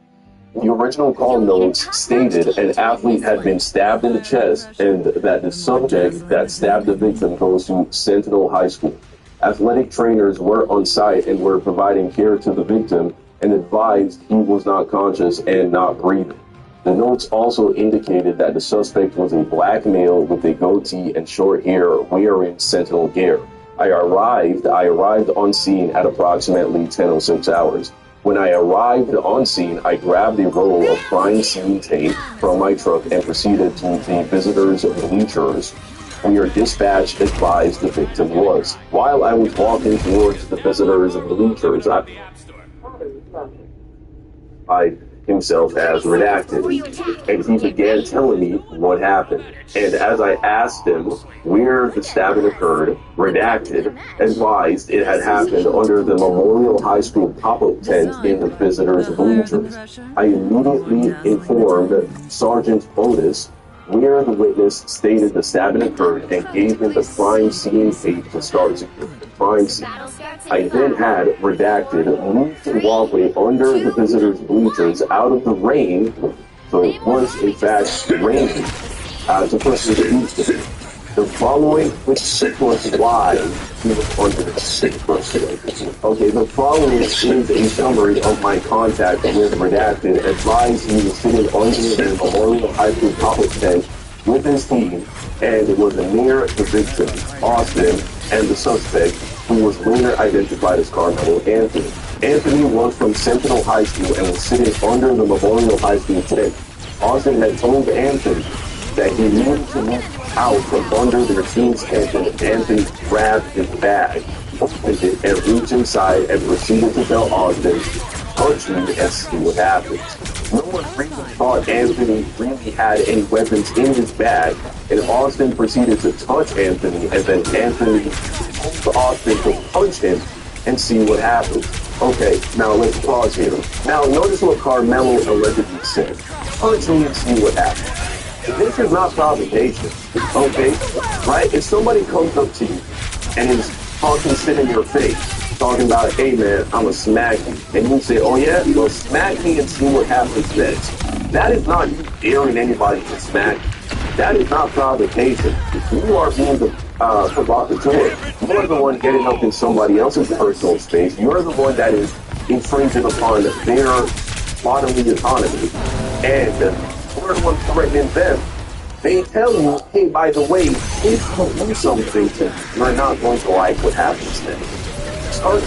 The original call notes stated an athlete had been stabbed in the chest and that the subject that stabbed the victim goes to Sentinel High School. Athletic trainers were on site and were providing care to the victim and advised he was not conscious and not breathing. The notes also indicated that the suspect was a black male with a goatee and short hair wearing Sentinel gear. I arrived on scene at approximately 10:06 hours. When I arrived on scene, I grabbed a roll of crime scene tape from my truck and proceeded to the visitors' bleachers, where dispatch advised the victim was. While I was walking towards the visitors' bleachers, I himself as redacted, and he began telling me what happened. And as I asked him where the stabbing occurred, redacted advised it had happened under the Memorial High School pop-up tent in the visitors' bleachers. I immediately informed Sergeant Otis where the witness stated the stabbing occurred and gave him the crime scene tape to start securing the crime scene. I then had redacted moved the walkway under the visitors' bleachers out of the rain, so it was in fact raining, to push the bleachers. The following, which was why he was under the Okay, the following is a summary of my contact with redacted. Advised he was sitting under the Memorial High School pop-up tent with his team, and it was near the victim, Austin, and the suspect, who was later identified as Carmelo Anthony. Anthony was from Sentinel High School and was sitting under the Memorial High School tent. Austin had told Anthony that he needed to move out from under their team's tent, and Anthony grabbed his bag, opened it, and reached inside and proceeded to tell Austin, "Touch me and see what happens." No one really thought Anthony really had any weapons in his bag, and Austin proceeded to touch Anthony, and then Anthony told Austin to punch him and see what happens. Okay, now let's pause here. Now notice what Carmelo allegedly said. Punch me and see what happens. This is not provocation, okay? Right? If somebody comes up to you and is talking shit in your face, talking about, hey man, I'ma smack you, and you say, oh yeah, well smack me and see what happens next. That is not you daring anybody to smack you. That is not provocation. You are being the provocateur. You are the one getting up in somebody else's personal space. You are the one that is infringing upon their bodily autonomy. And you're the one threatening them. They tell you, hey, by the way, if you do something to them, you're not going to like what happens then. Start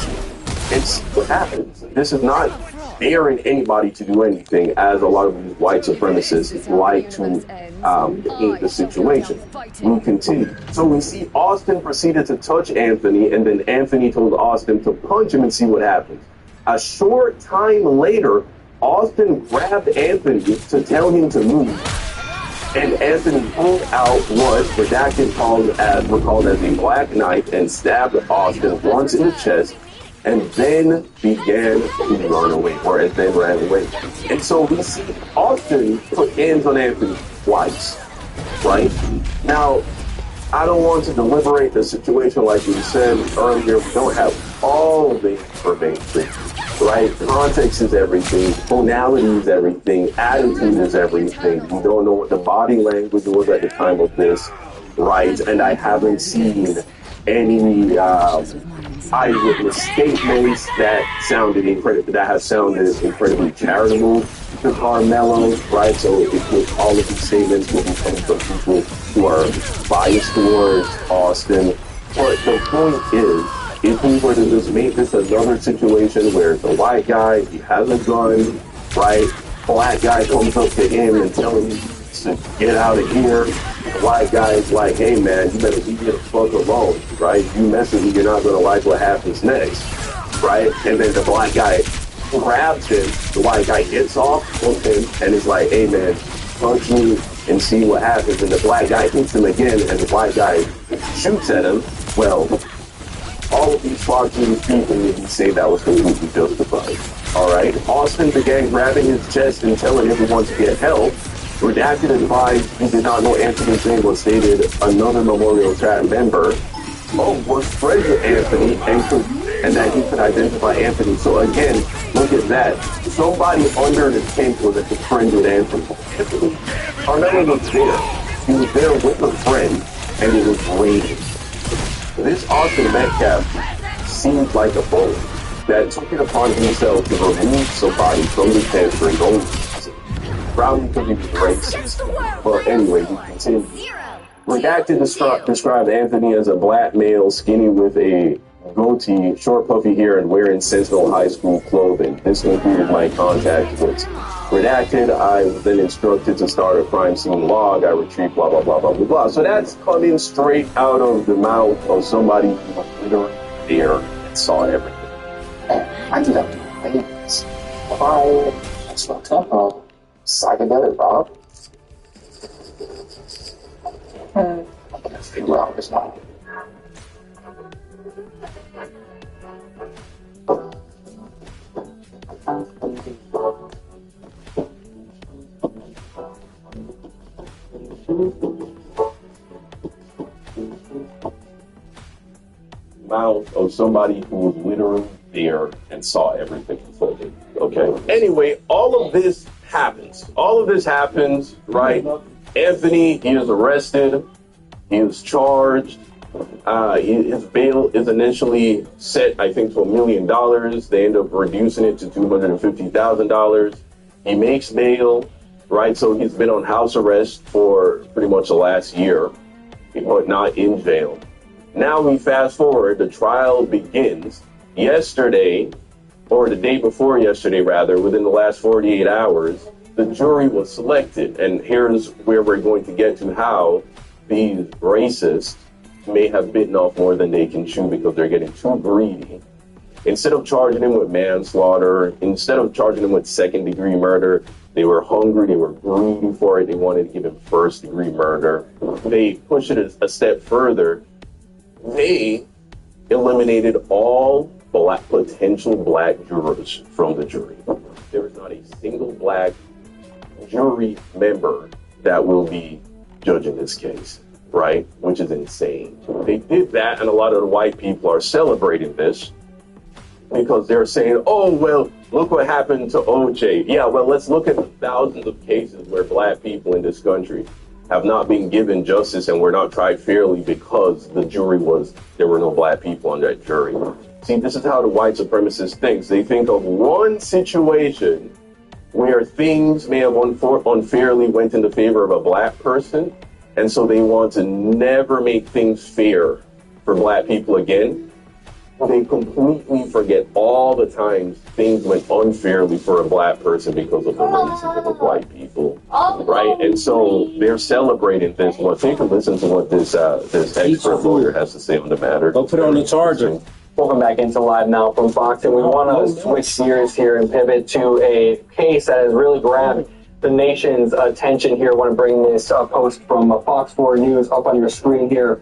and see what happens. This is not daring anybody to do anything, as a lot of these white supremacists like to paint the situation. We continue. So we see Austin proceeded to touch Anthony, and then Anthony told Austin to punch him and see what happens. A short time later, Austin grabbed Anthony to tell him to move. And Anthony pulled out what redacted were called as a black knife and stabbed Austin once in the chest, and then began to run away, or then ran away. And so we see Austin put hands on Anthony twice, right? Now, I don't want to deliberate the situation like we said earlier. We don't have all of the information, right? Context is everything. Tonality is everything. Attitude is everything. We don't know what the body language was at the time of this, right? And I haven't seen any eyewitness statements that have sounded incredibly charitable to Carmelo, right? So all of these statements will be coming from people who are biased towards Austin. But the point is, if we were to just make this another situation where the white guy, he has a gun, right? Black guy comes up to him and tells him to get out of here. The white guy is like, hey man, you better leave me the fuck alone, right? You mess with me, you're not gonna like what happens next, right? And then the black guy grabs him, the white guy gets off of him and is like, hey man, punch me and see what happens. And the black guy hits him again and the white guy shoots at him. Well, all of these Fox News people would say that was completely justified. Alright, Austin began grabbing his chest and telling everyone to get help. Redacted advised he did not know Anthony's name, was stated another Memorial Chat member was friends with Anthony and that he could identify Anthony. So again, look at that. Somebody under the tent was at the friend with Anthony. Carmelo was there. He was there with a friend and it was raining. This Austin Metcalf seemed like a bull that took it upon himself to remove somebody from the tent for no reason. Probably because he was racist. But anyway, we continue. Redacted described Anthony as a black male, skinny with a goatee, short puffy hair, and wearing Sentinel High School clothing. This included my contact with Redacted. I was then instructed to start a crime scene log. I retrieved blah, blah, blah, blah, blah, blah. So that's coming straight out of the mouth of somebody who was literally there and saw everything. I do that to ladies. It's not tempo. Psychedelic, Bob. I can't figure out this now. Mouth of somebody who was literally there and saw everything unfolded. Okay. Anyway, all of this happens. Right? Anthony, he is arrested. He is charged. His bail is initially set, I think, to $1 million. They end up reducing it to $250,000. He makes bail, right? So he's been on house arrest for pretty much the last year, but not in jail. Now we fast forward, the trial begins yesterday, or the day before yesterday, rather, within the last 48 hours, the jury was selected. And here's where we're going to get to how these racists may have bitten off more than they can chew because they're getting too greedy. Instead of charging him with manslaughter, instead of charging him with second-degree murder, they were hungry, they were greedy for it, they wanted to give him first-degree murder. They pushed it a step further. They eliminated all potential black jurors from the jury. There is not a single black jury member that will be judging this case, right? Which is insane. They did that, and a lot of the white people are celebrating this because they're saying, oh, well, look what happened to OJ. Yeah, well, let's look at the thousands of cases where black people in this country have not been given justice and were not tried fairly because there were no black people on that jury. See, this is how the white supremacist thinks. They think of one situation where things may have unfairly went in the favor of a black person, and so they want to never make things fair for black people again. They completely forget all the times things went unfairly for a black person because of the racism of white people, right? And so they're celebrating this. Well, take a listen to what this expert lawyer has to say on the matter. Go put it on the charger. Welcome back into Live Now from Fox, and we want to switch gears here and pivot to a case that has really grabbed the nation's attention here. I want to bring this post from Fox 4 News up on your screen here.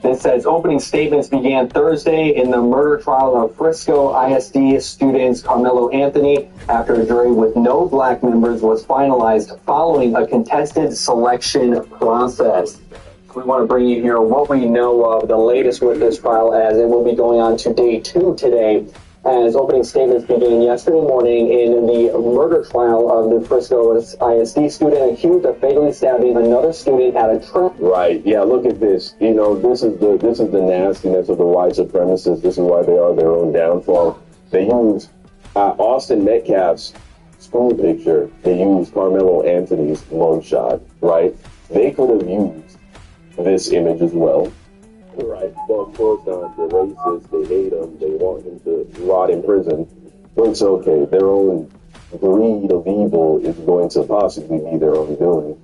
It says, opening statements began Thursday in the murder trial of Frisco ISD students Carmelo Anthony after a jury with no black members was finalized following a contested selection process. We want to bring you here what we know of the latest with this trial, as it will be going on to day 2 today, as opening statements began yesterday morning in the murder trial of the Frisco ISD student accused of fatally stabbing another student at a track. Right. Yeah. Look at this. You know, this is the nastiness of the white supremacists. This is why they are their own downfall. They use Austin Metcalf's school picture. They use Carmelo Anthony's mugshot. Right. They could have used this image as well. Right, well, of course not. They're racist, they hate him, they want him to rot in prison. But it's okay. Their own greed of evil is going to possibly be their own doing.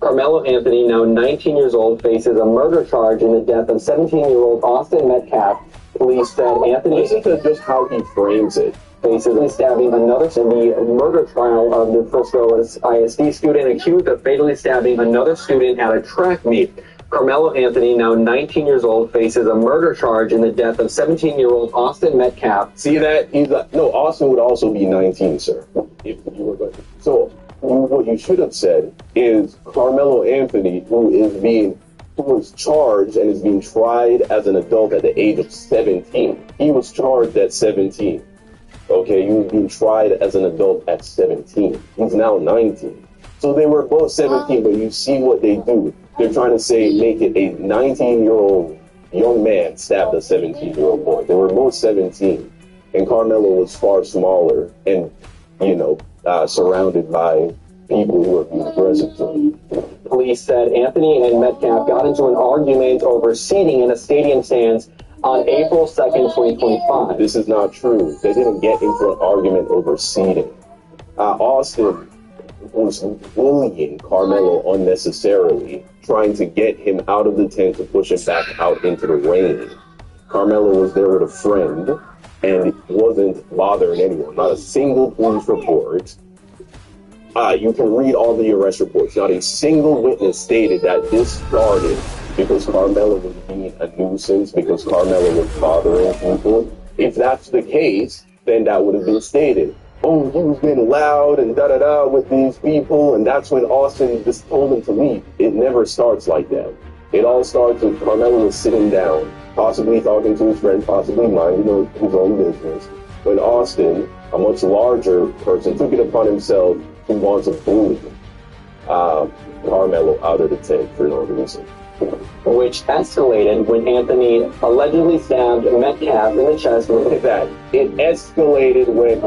Carmelo Anthony, now 19 years old, faces a murder charge in the death of 17-year-old Austin Metcalf. Police said Anthony... Listen to just how he frames it. Faces stabbing another in the murder trial of the Frisco ISD student accused of fatally stabbing another student at a track meet. Carmelo Anthony, now 19 years old, faces a murder charge in the death of 17-year-old Austin Metcalf. See that? No, Austin would also be 19, sir. If you were going. So what you should have said is Carmelo Anthony, who was charged and is being tried as an adult at the age of 17. He was charged at 17. Okay, he was being tried as an adult at 17. He's now 19. So they were both 17, but you see what they do. They're trying to make it a 19-year-old young man stabbed a 17-year-old boy. They were both 17, and Carmelo was far smaller and, surrounded by people who are being aggressive to him. Police said Anthony and Metcalf got into an argument over seating in a stadium stands on April 2nd, 2025. This is not true. They didn't get into an argument over seating. Austin was bullying Carmelo unnecessarily, trying to get him out of the tent to push him back out into the rain. Carmelo was there with a friend and wasn't bothering anyone. Not a single police report. You can read all the arrest reports. Not a single witness stated that this started because Carmelo was being a nuisance, because Carmelo was bothering people. If that's the case, then that would have been stated. Oh, he was being loud and da-da-da with these people, and that's when Austin just told him to leave. It never starts like that. It all starts with Carmelo was sitting down, possibly talking to his friend, possibly minding his own business, when Austin, a much larger person, took it upon himself to want to bully Carmelo out of the tent for no reason. Which escalated when Anthony allegedly stabbed Metcalf in the chest. Look at that. It escalated when...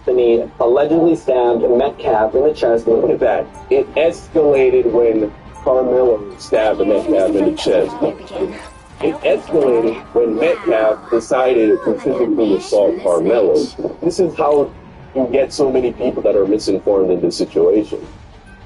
Anthony allegedly stabbed Metcalf in the chest. Look at that. It escalated when Carmelo stabbed Metcalf in the chest. It escalated when Metcalf decided to physically assault Carmelo. This is how you get so many people that are misinformed in this situation,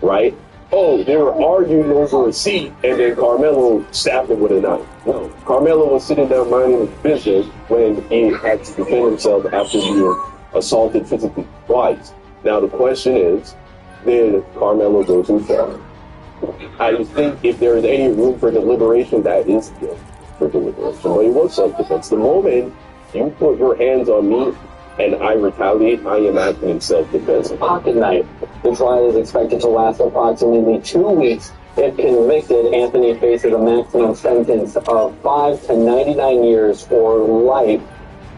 right? Oh, they were arguing over a seat, and then Carmelo stabbed him with a knife. No, Carmelo was sitting down minding his business when he had to defend himself after being assaulted physically twice. Now the question is, did Carmelo go too far? I think if there is any room for deliberation, that is guilt for deliberation. But it was self-defense. The moment you put your hands on me and I retaliate, I am acting in self-defense. Pocket knife. The trial is expected to last approximately 2 weeks. If convicted, Anthony faces a maximum sentence of 5 to 99 years or life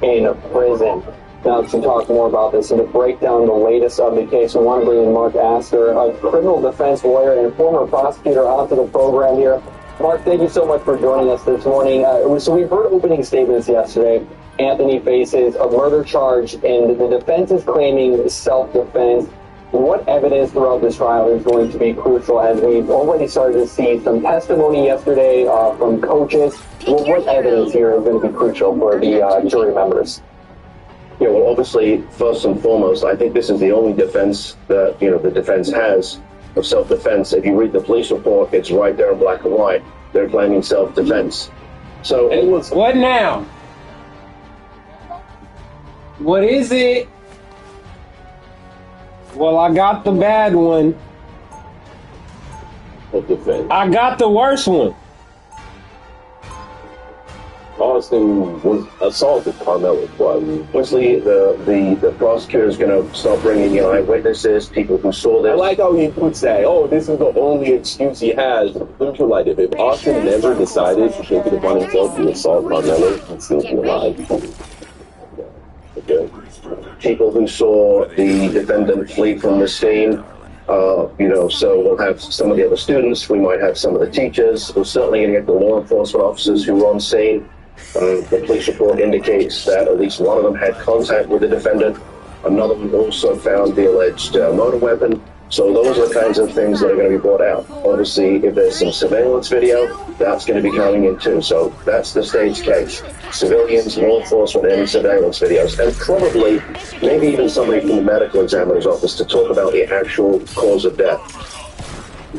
in prison. Now, to talk more about this and to break down the latest of the case, we want to bring in Mark Astor, a criminal defense lawyer and former prosecutor, onto the program here. Mark, thank you so much for joining us this morning. So we heard opening statements yesterday. Anthony faces a murder charge, and the defense is claiming self-defense. What evidence throughout this trial is going to be crucial, as we've already started to see some testimony yesterday from coaches? What evidence here is going to be crucial for the jury members? Yeah, well, obviously, first and foremost, I think this is the only defense that, the defense has of self-defense. If you read the police report, it's right there in black and white. They're claiming self-defense. So it was... What now? What is it? Well, I got the bad one. Self-defense. I got the worst one. Austin was assaulted Carmelo. Obviously, the prosecutor is going to start bringing in eyewitnesses, people who saw this. I like how he puts that. Oh, this is the only excuse he has. Let me put like this: if Austin never decided to take it upon himself to assault Carmelo, he'd still be alive. Okay. People who saw the defendant flee from the scene. So we'll have some of the other students. We might have some of the teachers. We're certainly going to get the law enforcement officers who were on scene. The police report indicates that at least one of them had contact with the defendant. Another one also found the alleged motor weapon. So those are the kinds of things that are going to be brought out. Obviously, if there's some surveillance video, that's going to be coming in too. So that's the stage case. Civilians, law enforcement, and surveillance videos. And probably, maybe even somebody from the medical examiner's office to talk about the actual cause of death.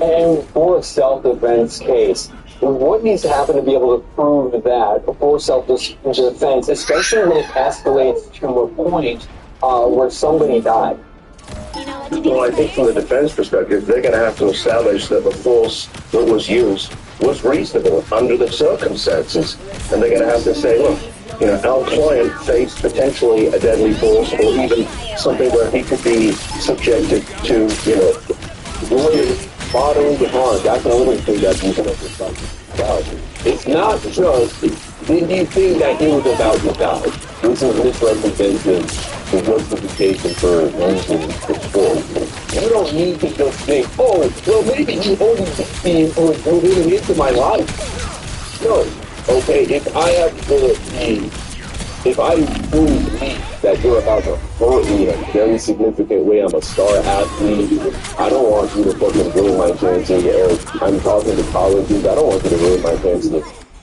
And for a self-defense case, what needs to happen to be able to prove that for self-defense, especially when it escalates to a point where somebody died? Well, I think from the defense perspective, they're going to have to establish that the force that was used was reasonable under the circumstances. And they're going to have to say, look, our client faced potentially a deadly force or even something where he could be subjected to, bodily harm. That's another thing that you can understand. It's not just, did you think that he was about to die? This is misrepresenting the justification for using the force. You don't need to just think, oh, well, maybe he only was moving into my life. No. Okay, if I prove that you're about to hurt me in a very significant way, I'm a star athlete, I don't want you to fucking ruin my chances, or I'm talking to colleges, I don't want you to ruin my chances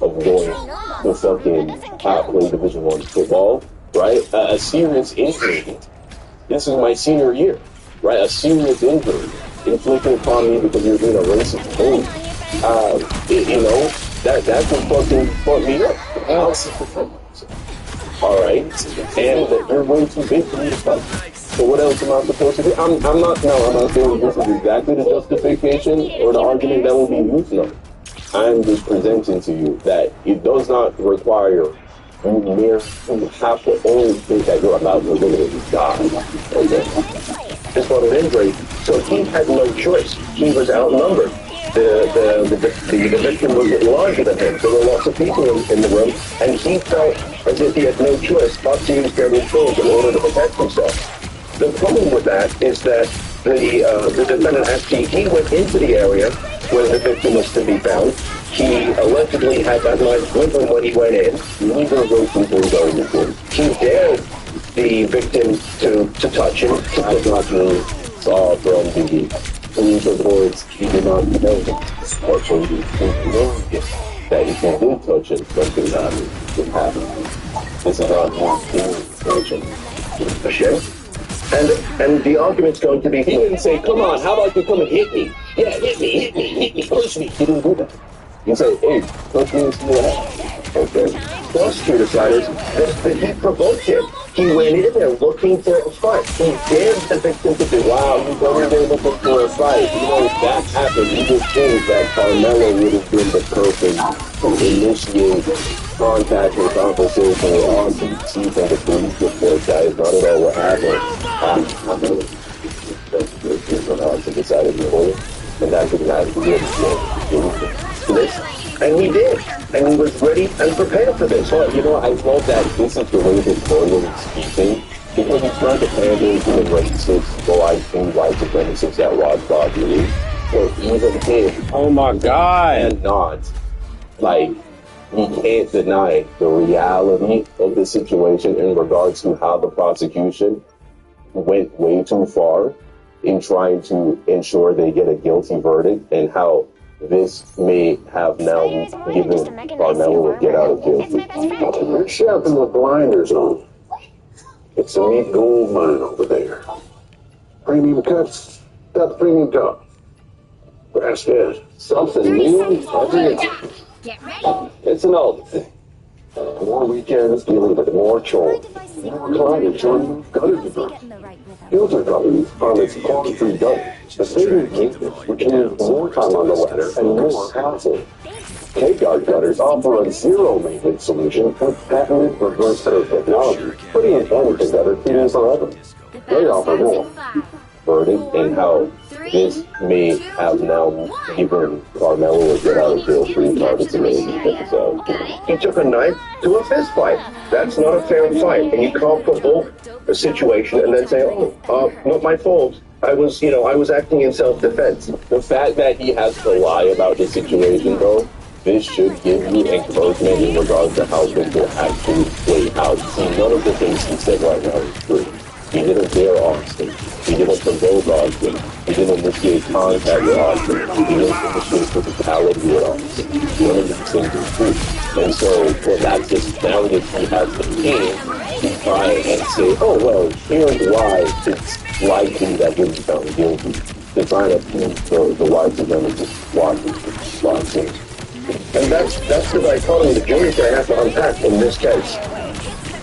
of going to fucking play Division I football, right? A serious injury. This is my senior year, right? A serious injury inflicted upon me because you're being a racist bully. That could fucking fuck me up. All right, and you're way too big for me to fight. So what else am I supposed to do? I'm not saying this is exactly the justification or the argument that will be used. No, I'm just presenting to you that it does not require you have to only think that you're about to literally die. Okay. This was an injury, so he had no choice. He was outnumbered. The victim was larger than him. There were lots of people in the room, and he felt as if he had no choice but to use deadly force in order to protect himself. The problem with that is that the defendant actually, he went into the area where the victim was to be found. He allegedly had that knife with him when he went in. He dared the victim to touch him. I got you saw from the police reports, he did not know or so you that if you did touch him, something would happen. This is not more touching. For sure. And the argument's going to be... He didn't say, come on, how about you come and hit me? Yeah, hit me, push me. He didn't do that. He said, hey, push me into the head. Okay. Prosecutor decided that he provoked him. He went in there looking for a fight. He dared the victim to do. Wow, you go in there looking for a fight. You know, if that happened, you would think that Carmelo would have been the person to initiate contact and conversation with Austin. See from the police report, that is not at all what happened. Austin decided to pull it, and that's exactly what and he did. And he was ready and prepared for this. But, I love that this is the way this lawyer is speaking. Because he's trying to pander to the racist, blue white supremacists that watch Gold3. So even if, Oh my God. and not, like, he can't deny the reality of the situation in regards to how the prosecution went way too far in trying to ensure they get a guilty verdict, and how this may have now given Carmelo a get out of jail free. You're sharpening the blinders on. It's a neat gold mine over there. Premium cuts, got the premium top. Grass fed. Something new every day. Get ready. It's an old thing. The more weekends, dealing with more chores. More clients joining gutter department. Filter companies promise quality gutters. The saving cases, which means more time on the ladder and more hassle. K-Guard gutters offer a zero maintenance solution with patented reverse curve technology, putting an end to gutter cleaning forever. They offer more. Verdict, and how this may have now given Carmelo a get out of jail free card to make this episode. He took a knife to a fist fight. That's not a fair fight, and you can't provoke a situation and then say, "Oh, not my fault. I was acting in self-defense." The fact that he has to lie about the situation, bro, this should give you encouragement in regards to how things will actually play out. See, none of the things he said right now is true. He didn't dare Austin. He didn't provoke Austin. He didn't initiate contact with Austin. He didn't initiate physicality with Austin. None of these things are true. And so, well, that's just now that he has the chance to try and say, oh, well, here's why it's likely that he'll be found guilty. To try to prove the white supremacist Washington. And that's the dichotomy the jury's going to have to unpack in this case.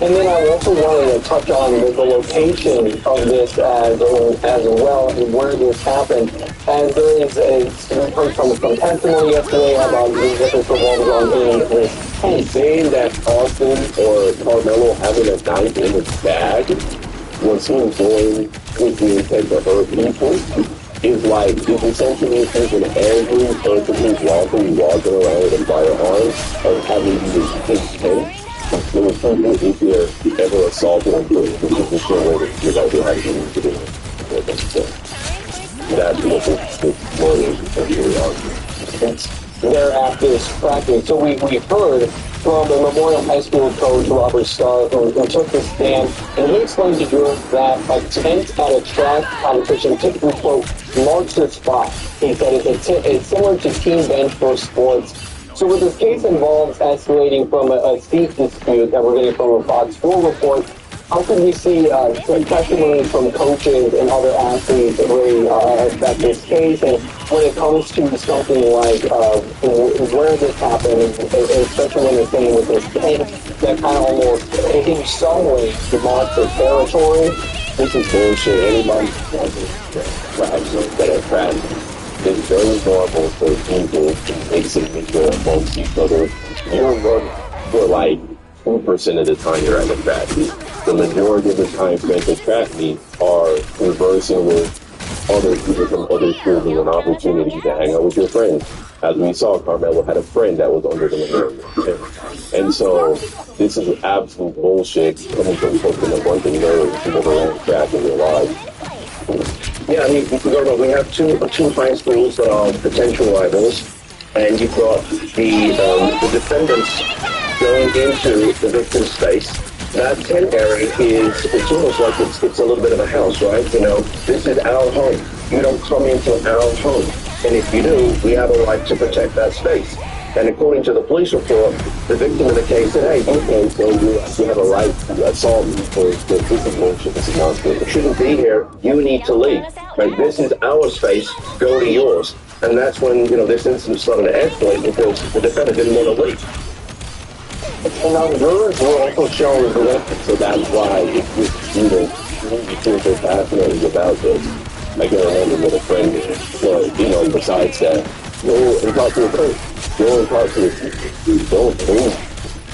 And then I also wanted to touch on the location of this as well, and where this happened. As there is heard from testimony yesterday about what this revolves on in this case. Saying that Austin or Carmelo having a knife in his bag was him going with the intent to hurt people is like, it's essentially thinking every person who's walking around with a firearm and having these intent. There was people if you're ever assaulted and put in the same way that you're going to have to do it. That's what this morning essentially argues. Thereafter striking. So we heard from the Memorial High School coach Robert Starr, who took the stand, and he explained to jurors that a tent at a track competition typically, quote, marks the spot. He said it's similar to team bench for sports. So what this case involves escalating from a seat dispute that we're getting from a Fox 4 report, how could we see testimony from coaches and other athletes that really affect this case? And when it comes to something like where this happened, especially when they're saying with this tent that kind of almost in some way demarks the territory. This is bullshit. Anybody that are trash. It's very normal for people to make signature amongst each other. You're running for like 2% of the time you're at the track meet. The majority of the time spent at track meet are conversing with other people from other schools and an opportunity to hang out with your friends. As we saw, Carmelo had a friend that was under the military. And so this is absolute bullshit coming from fucking a bunch of nerds who never ran track in their lives. Yeah, I mean, we have two high schools that are potential rivals, and you've got the defendants going into the victim's space. That tent area it's almost like it's a little bit of a house, right? You know, this is our home. You don't come into our home. And if you do, we have a right to protect that space. And according to the police report, the victim in the case said, hey, okay, so you have a right to assault me for this is bullshit, this is nonsense. You shouldn't be here, you need to leave. Right? This is our space, go to yours. And that's when, this incident started to escalate because the defendant didn't want to leave. And our jurors were also shown so that's why if you feel so fascinated about this, I can remember with a friend, but, besides that, go and talk to a coach. Go and talk to a teacher. Don't move.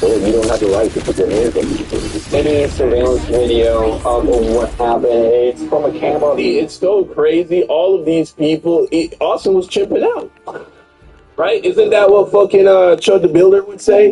You don't have the right to put your hands on people. It is surveillance video of what happened. It's from a camera. It's so crazy. All of these people, Austin was chipping out. Right? Isn't that what fucking Chud the Builder would say?